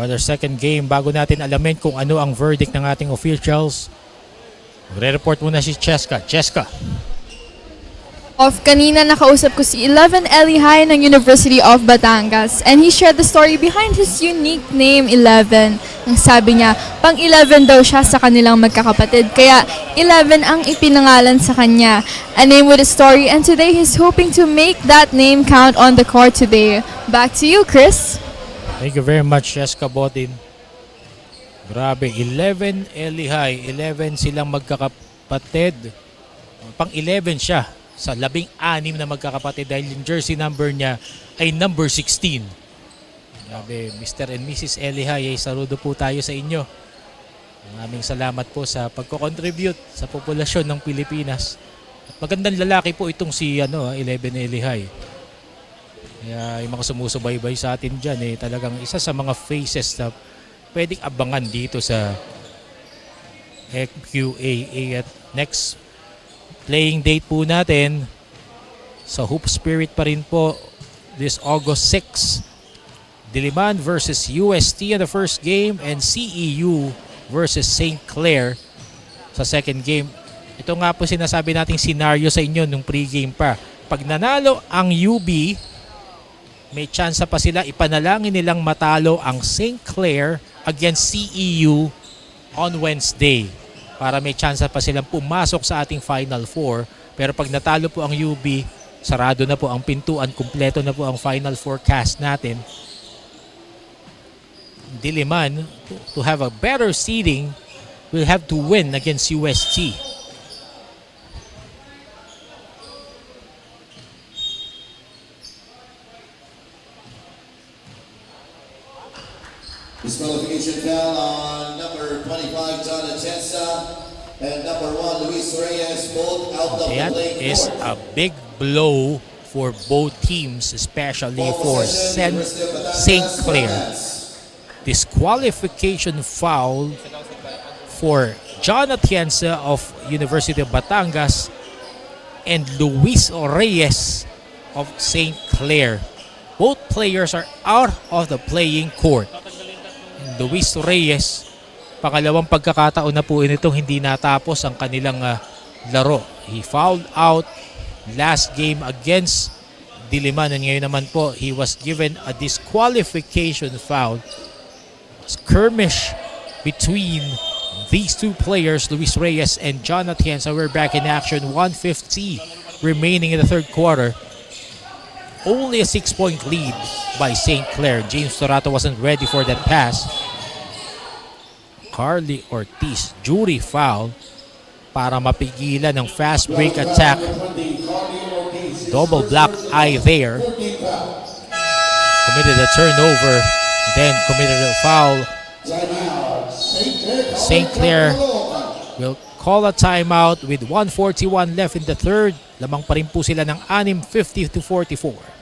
Our second game. Bago natin alamin kung ano ang verdict ng ating officials, re-report muna si Cheska. Cheska. Kanina nakausap ko si 11 Elihai ng University of Batangas and he shared the story behind his unique name 11. Ang sabi niya, pang 11 daw siya sa kanilang magkakapatid kaya 11 ang ipinangalan sa kanya. A name with a story and today he's hoping to make that name count on the court today. Back to you, Chris. Thank you very much, Cheska Botin. Grabe, 11 Elihai. 11 silang magkakapatid. Pang 11 siya sa 16 na magkakapatid dahil yung jersey number niya ay number 16. Grabe, Mr. and Mrs. Elihai, ay saludo po tayo sa inyo. Maraming salamat po sa pagko-contribute sa populasyon ng Pilipinas. At magandang lalaki po itong si 11 Elihai. Kaya yung mga sumusubaybay sa atin dyan, talagang isa sa mga faces na pwedeng abangan dito sa Mqaa. At next playing date po natin sa Hoop Spirit pa rin po this August 6. Diliman versus UST in the first game and CEU versus St. Clare sa second game. Ito nga po sinasabi nating scenario sa inyo nung pregame pa. Pag nanalo ang UB, may chance pa sila, ipanalangin nilang matalo ang St. Clare against CEU on Wednesday para may chance pa silang pumasok sa ating Final Four. Pero pag natalo po ang UB, sarado na po ang pintuan, kumpleto na po ang Final Four cast natin. Diliman, to have a better seeding, will have to win against UST. Disqualification foul on number 25, John Atienza, and number 1, Luis Reyes, both out of the That playing is court. a big blow for both teams, especially for St. Clare. Disqualification foul for John Atienza of University of Batangas and Luis Reyes of St. Clare. Both players are out of the playing court. Luis Reyes, pangalawang pagkakataon na po itong hindi natapos ang kanilang laro. He fouled out last game against Diliman and ngayon naman po he was given a disqualification foul. Skirmish between these two players, Luis Reyes and John Atienza. We're back in action, 1:50 remaining in the third quarter. Only a 6-point lead by St. Clare. James Torato wasn't ready for that pass. Carly Ortiz, jury foul para mapigilan ng fast break attack. Double black eye there. Committed a turnover, then committed a foul. St. Clare will call a timeout with 1:41 left in the third. Lamang pa rin po sila ng 6, 50-44.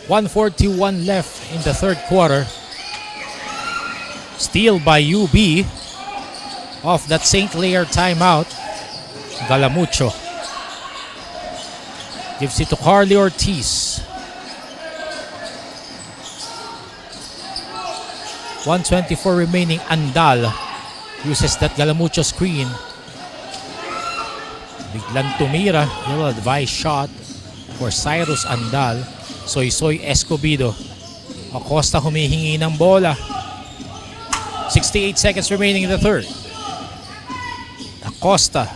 1:41 left in the third quarter. Steal by UB off that St. Clair timeout. Galamucho gives it to Carly Ortiz. 1:24 remaining. Andal uses that Galamucho screen. Biglang tumira. You'll advise shot for Cyrus Andal. Soy Escobedo. Acosta humihingi ng bola. 68 seconds remaining in the third. Acosta.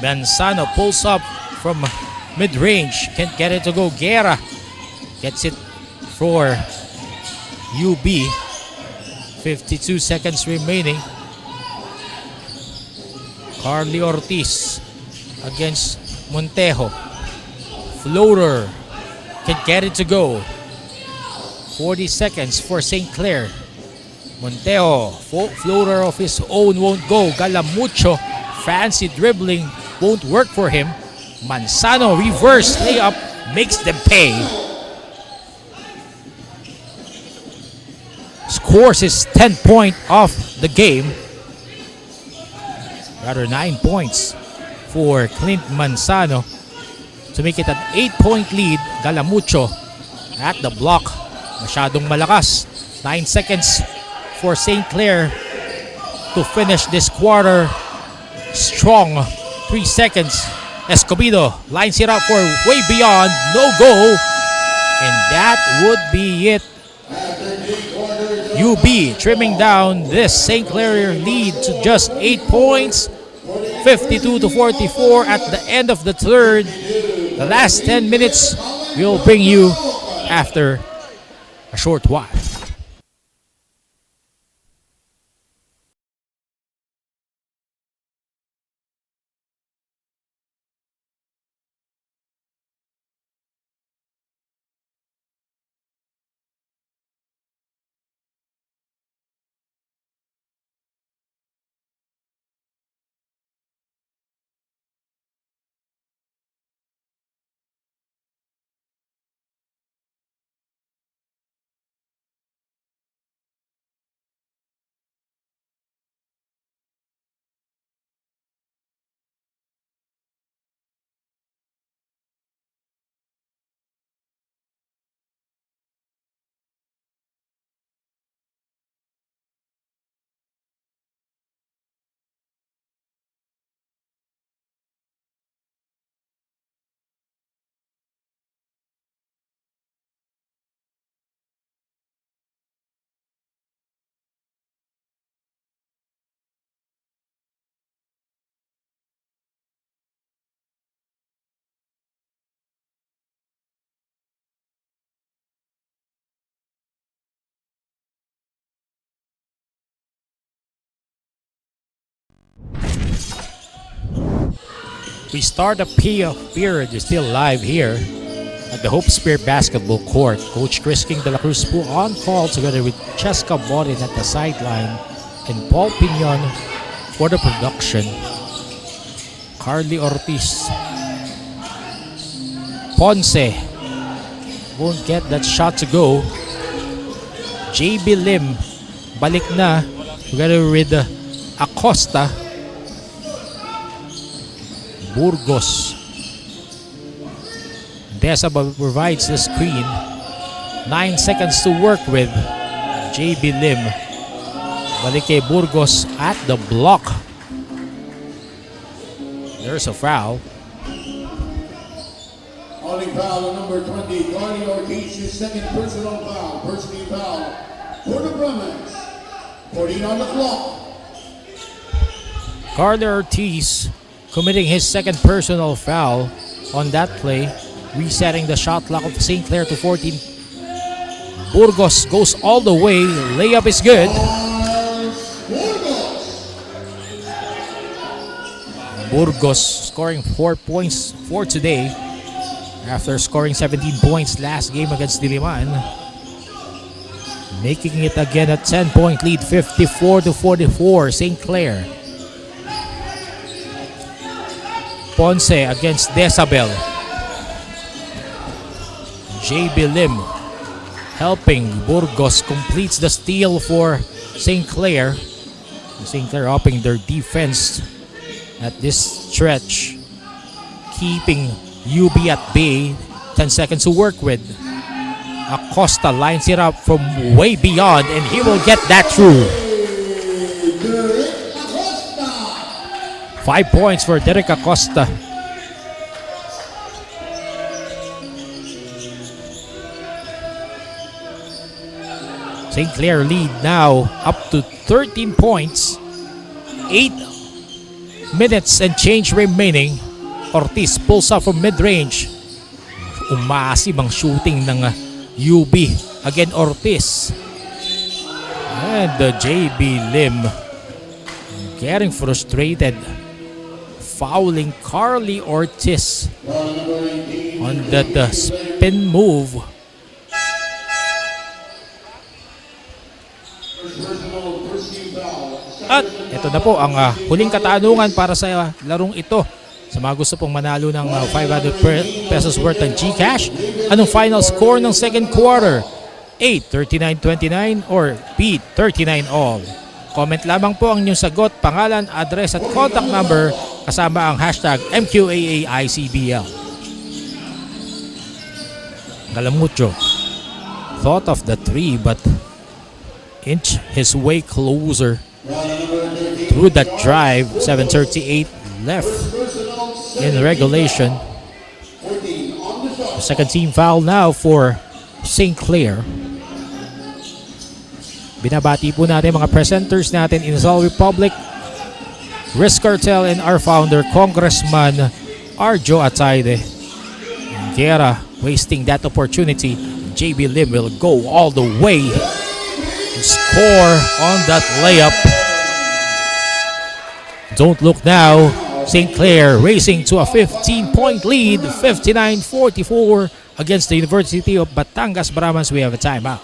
Manzano pulls up from mid-range. Can't get it to go. Guerra gets it for UB. 52 seconds remaining. Carly Ortiz against Montejo. Floater. Can't get it to go. 40 seconds for St. Clair. Montejo. Floater of his own won't go. Galamucho. Fancy dribbling won't work for him. Manzano reverse layup makes them pay. Scores his 10th point of the game. Rather 9 points for Clint Manzano to make it an 8-point lead. Galamucho at the block. Masyadong malakas. 9 seconds for St. Clair to finish this quarter strong. 3 seconds. Escobedo lines it up for way beyond. No go. And that would be it. UB trimming down this St. Clair lead to just 8 points. 52-44 at the end of the third. The last 10 minutes we'll bring you after a short while. We start a period still live here at the Hope Spear Basketball Court. Coach Chris King de la Cruz po on call together with Cheska Borin at the sideline and Paul Pinion for the production. Carly Ortiz. Ponce won't get that shot to go. JB Lim balik na together with Acosta. Burgos. Desabel provides the screen. 9 seconds to work with. JB Lim. Balik kay Burgos at the block. There's a foul. Calling foul on number 20, Carly Ortiz, his second personal foul. Personally foul for the Brahmins. 14 on the clock. Carly Ortiz committing his second personal foul on that play, resetting the shot clock of St. Clair to 14. Burgos goes all the way. Layup is good. Burgos scoring 4 points for today after scoring 17 points last game against Diliman. Making it again a 10-point lead, 54-44, St. Clair. Ponce against Desabel. JB Lim helping. Burgos completes the steal for St. Clair. St. Clair upping their defense at this stretch, keeping UB at bay. 10 seconds to work with. Acosta lines it up from way beyond, and he will get that through. 5 points for Derek Acosta. St. Clair lead now up to 13 points. 8 minutes and change remaining. Ortiz pulls up from mid-range. Umasim ang shooting ng UB. Again, Ortiz. And JB Lim getting frustrated. Fouling Carly Ortiz on that spin move. At ito na po ang huling katanungan para sa larong ito. Sa mga gusto pong manalo ng 500 pesos worth ng GCash, anong final score ng second quarter? A, 39-29 or B, 39-all? Comment lamang po ang inyong sagot, pangalan, address at contact number kasama ang hashtag MQAAICBL. Galamucho thought of the 3 but inch his way closer through that drive. 7:38 left in regulation. The second team foul now for St. Clair. Binabati po natin mga presenters natin in Sol Republic, Risk Cartel, and our founder, Congressman Arjo Atayde. Guerra wasting that opportunity. JB Lim will go all the way and score on that layup. Don't look now. St. Clair racing to a 15-point lead, 59-44 against the University of Batangas. Brahmans, we have a timeout.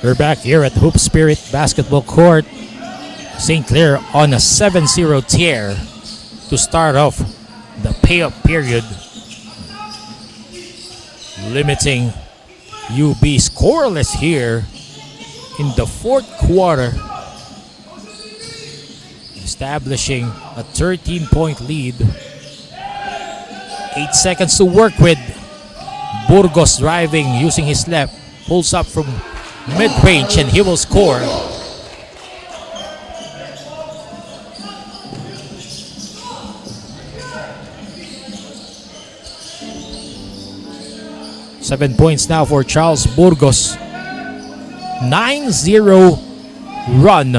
We're back here at Hoop Spirit Basketball Court. St. Clair on a 7-0 tear to start off the payoff period, limiting UB scoreless here in the fourth quarter, establishing a 13-point lead. 8 seconds to work with. Burgos driving using his left, pulls up from mid-range and he will score. Seven points now for Charles Burgos. 9-0 run.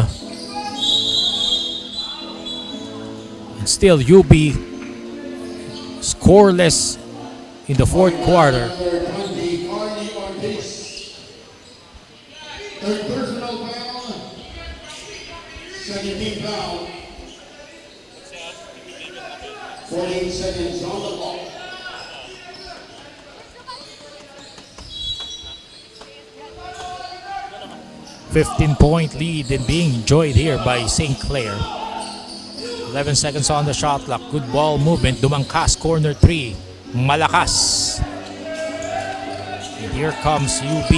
And still UB scoreless in the fourth quarter. Third personal foul. Second team foul. 48 seconds on the clock. $15-point lead and being enjoyed here by St. Clair. 11 seconds on the shot clock. Good ball movement. Dumangkas, corner 3. Malakas. And here comes UB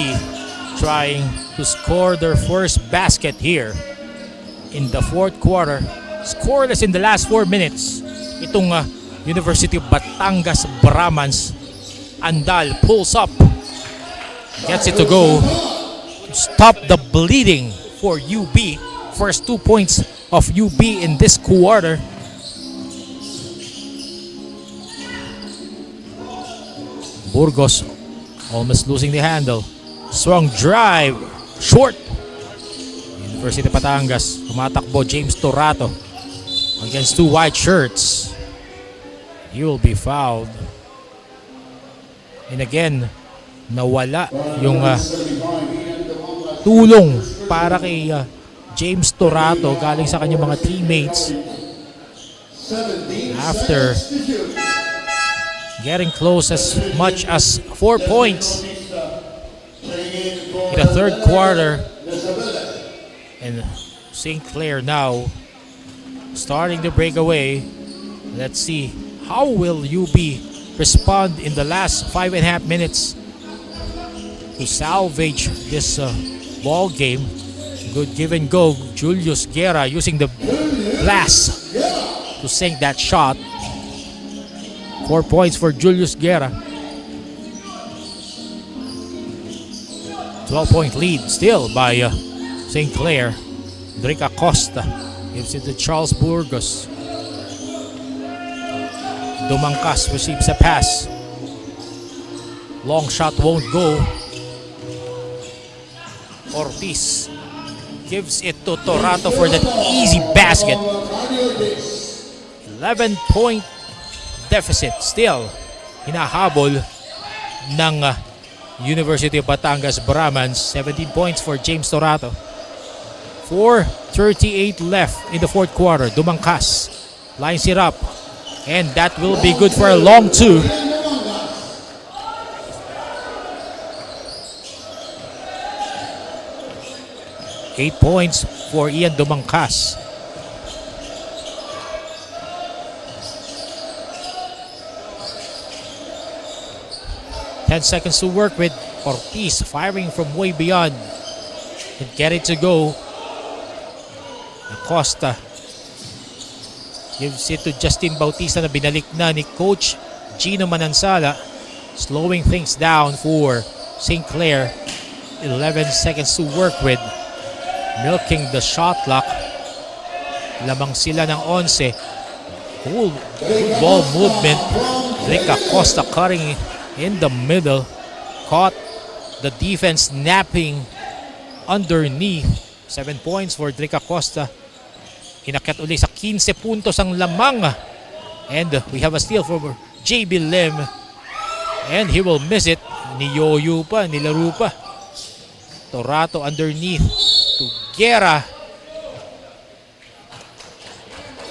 trying to score their first basket here in the fourth quarter. Scoreless in the last 4 minutes. itong University of Batangas Brahmans. Andal pulls up, gets it to go, stop the bleeding for UB. First 2 points of UB in this quarter. Burgos almost losing the handle. Strong drive, short. University of Batangas, tumatakbo James Torato against two white shirts. He will be fouled. And again, nawala yung tulong para kay James Torato galing sa kanyang mga teammates after getting close as much as 4 points in the third quarter. And St. Clare now starting to break away. Let's see how will UB respond in the last 5.5 minutes to salvage this ball game. Good give and go. Julius Guerra using the glass to sink that shot. 4 points for Julius Guerra. 12-point lead still by St. Clare. Drake Acosta gives it to Charles Burgos. Dumangkas receives a pass. Long shot won't go. Ortiz gives it to Torato for that easy basket. 11-point deficit still hinahabol ng University of Batangas Brahmans. 17 points for James Torato. 4:38 left in the fourth quarter. Dumangkas lines it up, and that will be good for a long two. Eight points for Ian Dumangkas. Ten seconds to work with. Ortiz firing from way beyond and get it to go. Acosta gives it to Justin Bautista na binalik na ni Coach Gino Manansala, slowing things down for St. Clare. 11 seconds to work with. Milking the shot clock. Lamang sila ng 11. Good ball movement. Rick Acosta cutting in the middle. Caught the defense napping underneath. 7 points for Drake Acosta. Inakyat uli sa 15 puntos ang lamang. And we have a steal for JB Lim. And he will miss it. Niyoyo pa, nilaro pa. Torato underneath to Guerra.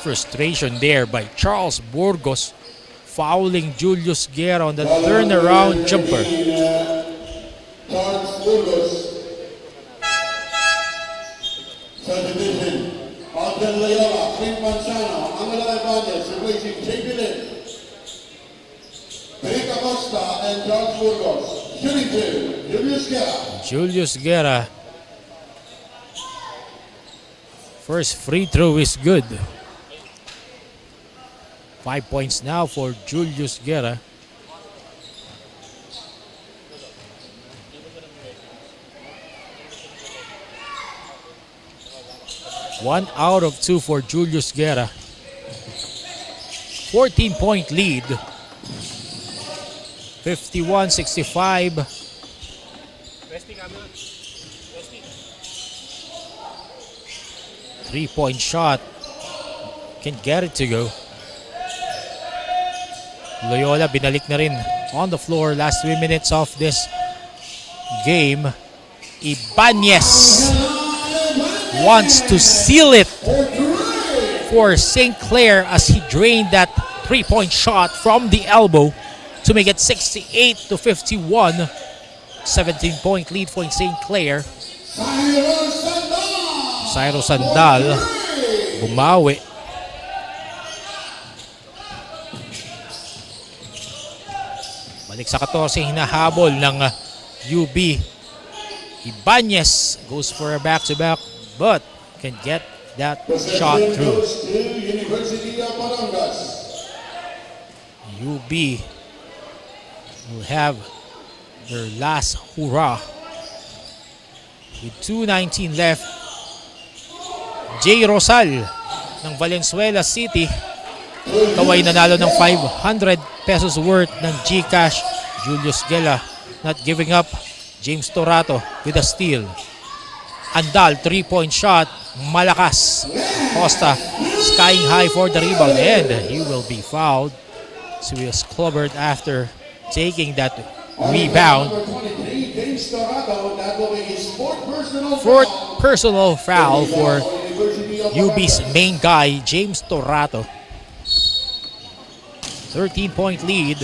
Frustration there by Charles Burgos, fouling Julius Guerra on the turnaround jumper. Charles Burgos. Subdivision. Alden Loyola, Clint Manzano, Angela Ibanez, replacing JB Lim. Drake Acosta and Charles Burgos. Shooting two, Julius Guerra. Julius Guerra. First free throw is good. 5 points now for Julius Guerra. One out of two for Julius Guerra. 14-point lead. 51-65. Three-point shot. Can't get it to go. Loyola binalik na rin on the floor last 3 minutes of this game. Ibanez wants to seal it for St. Clare as he drained that three-point shot from the elbow to make it 68-51. 17-point lead for St. Clare. Cyril Sandal bumawi. Balik sa 14, hinahabol ng UB. Ibanez goes for a back-to-back but can get that shot through. University of Batangas. UB will have their last hurrah. With 2:19 left, J. Rosal ng Valenzuela City ikaw ay nanalo ng 500 pesos worth ng GCash. Julius Gela not giving up. James Torato with a steal. Andal 3-point shot, malakas. Costa skying high for the rebound and he will be fouled. So he was clobbered after taking that rebound. Fourth personal foul for UB's main guy, James Torato. 13-point lead.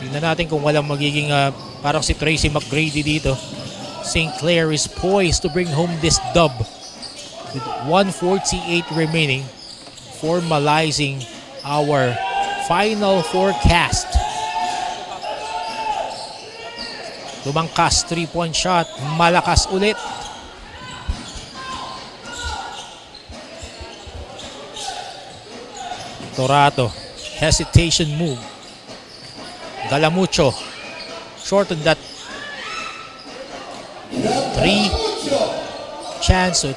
Tingnan natin kung walang magiging parang si Tracy McGrady dito. St. Clair is poised to bring home this dub with 1:48 remaining, formalizing our final forecast. Tumangkas, 3-point shot, malakas ulit. Torato, hesitation move. Galamucho, shortened that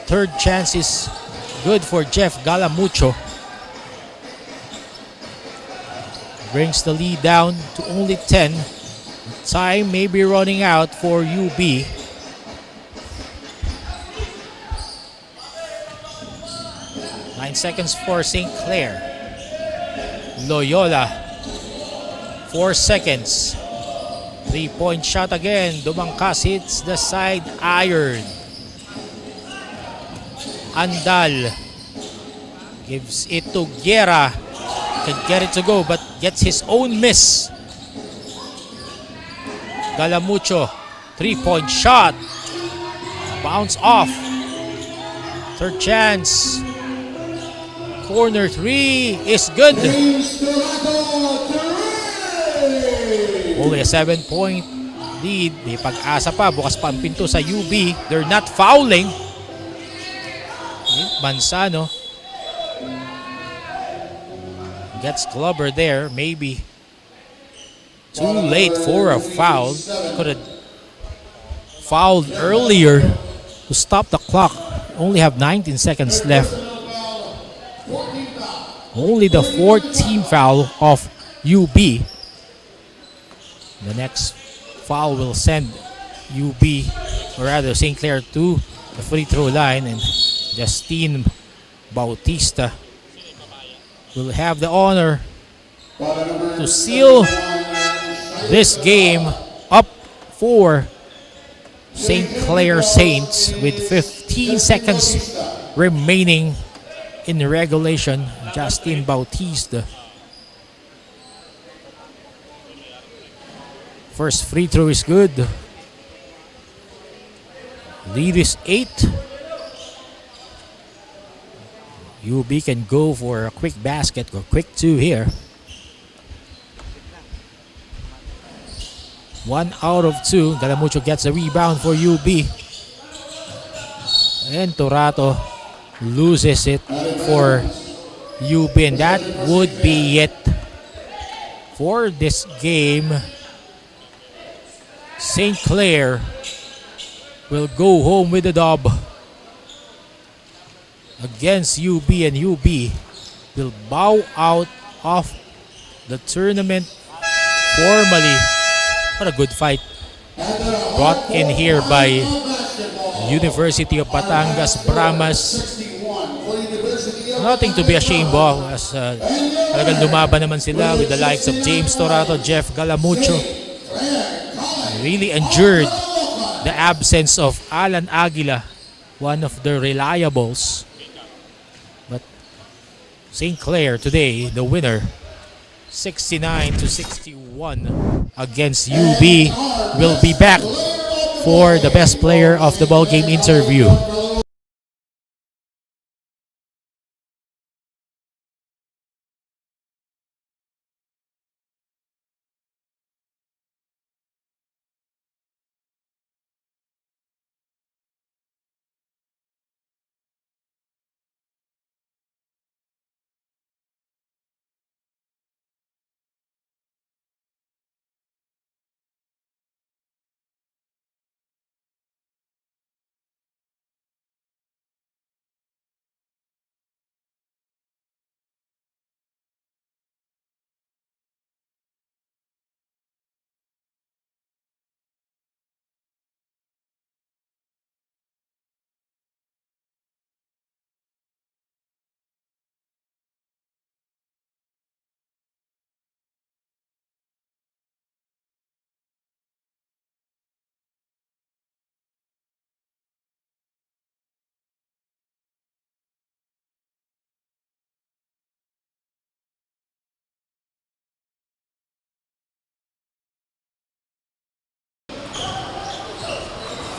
third chance is good for Jeff Galamucho. Brings the lead down to only 10. Time may be running out for UB. Nine seconds for St. Clair. Loyola, 4 seconds. 3-point shot again. Dumangkas, hits the side iron. Andal gives it to Guerra. Can get it to go but gets his own miss. Galamucho, 3-point shot. Bounce off. Third chance. Corner 3 is good. Only a 7-point lead. May pag-asa pa. Bukas pa ang pinto sa UB. They're not fouling. Manzano gets clobbered there. Maybe too late for a foul. Could have fouled earlier to stop the clock. Only have 19 seconds left. Only the 4th team foul of UB. The next foul will send UB, or rather St. Clair, to the free throw line, and Justine Bautista will have the honor to seal this game up for St. Clair Saints with 15 seconds remaining in regulation. Justine Bautista. First free throw is good. Lead is 8. UB can go for a quick basket or quick 2 here. 1 out of 2. Galamucho gets a rebound for UB. And Torato loses it for UB. And that would be it for this game. St. Clair will go home with the dub against UB, and UB will bow out of the tournament formally. What a good fight brought in here by University of Batangas Brahmas. Nothing to be ashamed of, as talagang lumaban naman sila with the likes of James Torato, Jeff Galamucho. Really endured the absence of Alan Aguila, one of the reliables. But St. Clair today, the winner, 69-61 against UB, will be back for the best player of the ball game interview.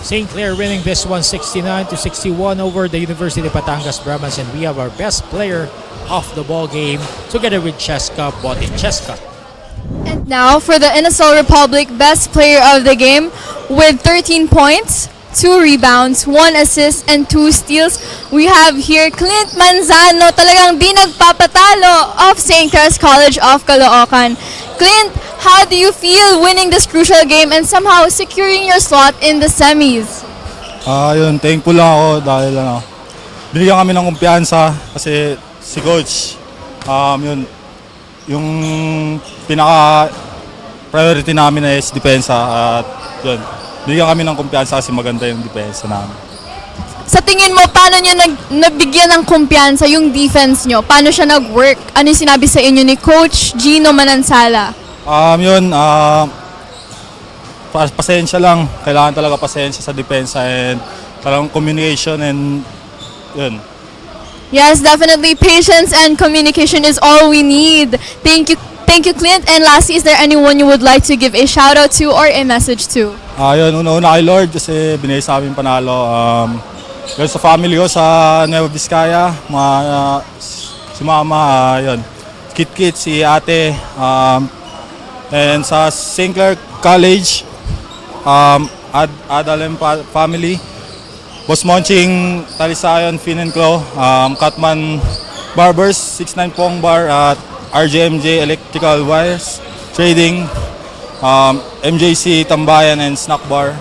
St. Clare winning this one 69-61 over the University of Batangas Brahmans, and we have our best player of the ball game together with Cheska Botin. Cheska. And now for the Inasal Republic best player of the game with 13 points, 2 rebounds, 1 assist, and 2 steals. We have here Clint Manzano, talagang di nagpapatalo of St. Clair's College of Caloocan. Clint, how do you feel winning this crucial game and somehow securing your slot in the semis? Yun, thankful lang ako dahil binigyan kami ng kumpiyansa kasi si coach, yun, yung pinaka-priority namin is depensa at yun, binigyan kami ng kumpiyansa kasi maganda yung depensa namin. Sa tingin mo, paano nyo nabigyan ng kumpiyansa yung defense nyo? Paano siya nag-work? Ano yung sinabi sa inyo ni Coach Gino Manansala? Yun, pasensya lang. Kailangan talaga pasensya sa depensa and talagang communication and yun. Yes, definitely. Patience and communication is all we need. Thank you, Clint. And lastly, is there anyone you would like to give a shout out to or a message to? Yun, una-una kay Lord kasi binigay sa amin panalo. Yun sa family ko sa Nueva Vizcaya, si mama, yun, Kit, si ate, and sa St. Clair College, Adalem family, Boss Monching, Talisayon, Fin and Claw, Catman Barbers, 69 Pong Bar at RJMJ Electrical Wires Trading, MJC Tambayan and Snack Bar,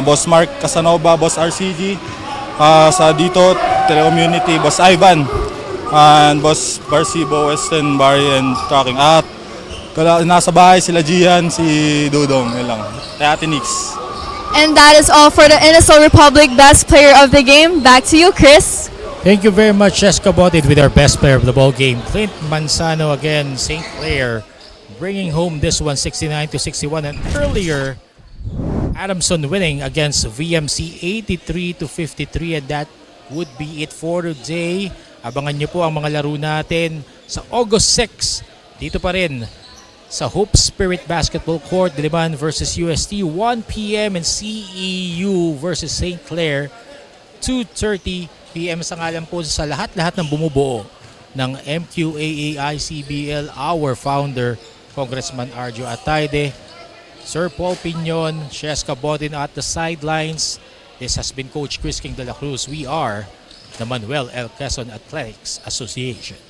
Boss Mark Casanova, Boss RCG, sa dito Telecommunity, Boss Ivan, and Boss Barcibo, Western Bar and Trucking. At nasa bahay sila Gian, si Dudong, yun lang. Kaya Ate Nix. And that is all for the Inasal Republic best player of the game. Back to you, Chris. Thank you very much, Cheska Botin, with our best player of the ball game. Clint Manzano again, St. Clair, bringing home this one 69-61, and earlier Adamson winning against VMC 83-53, and that would be it for today. Abangan nyo po ang mga laro natin sa August 6 dito pa rin sa Hope Spirit Basketball Court, Diliman versus UST, 1 p.m. and CEU versus St. Clair, 2:30 p.m. Sa ngalan po sa lahat-lahat ng bumubuo ng Mqaa-Icbl, our founder, Congressman Arjo Atayde, Sir Paul Piñon, Cheska Botin at the sidelines. This has been Coach Chris King de la Cruz. We are the Manuel L. Quezon Athletics Association.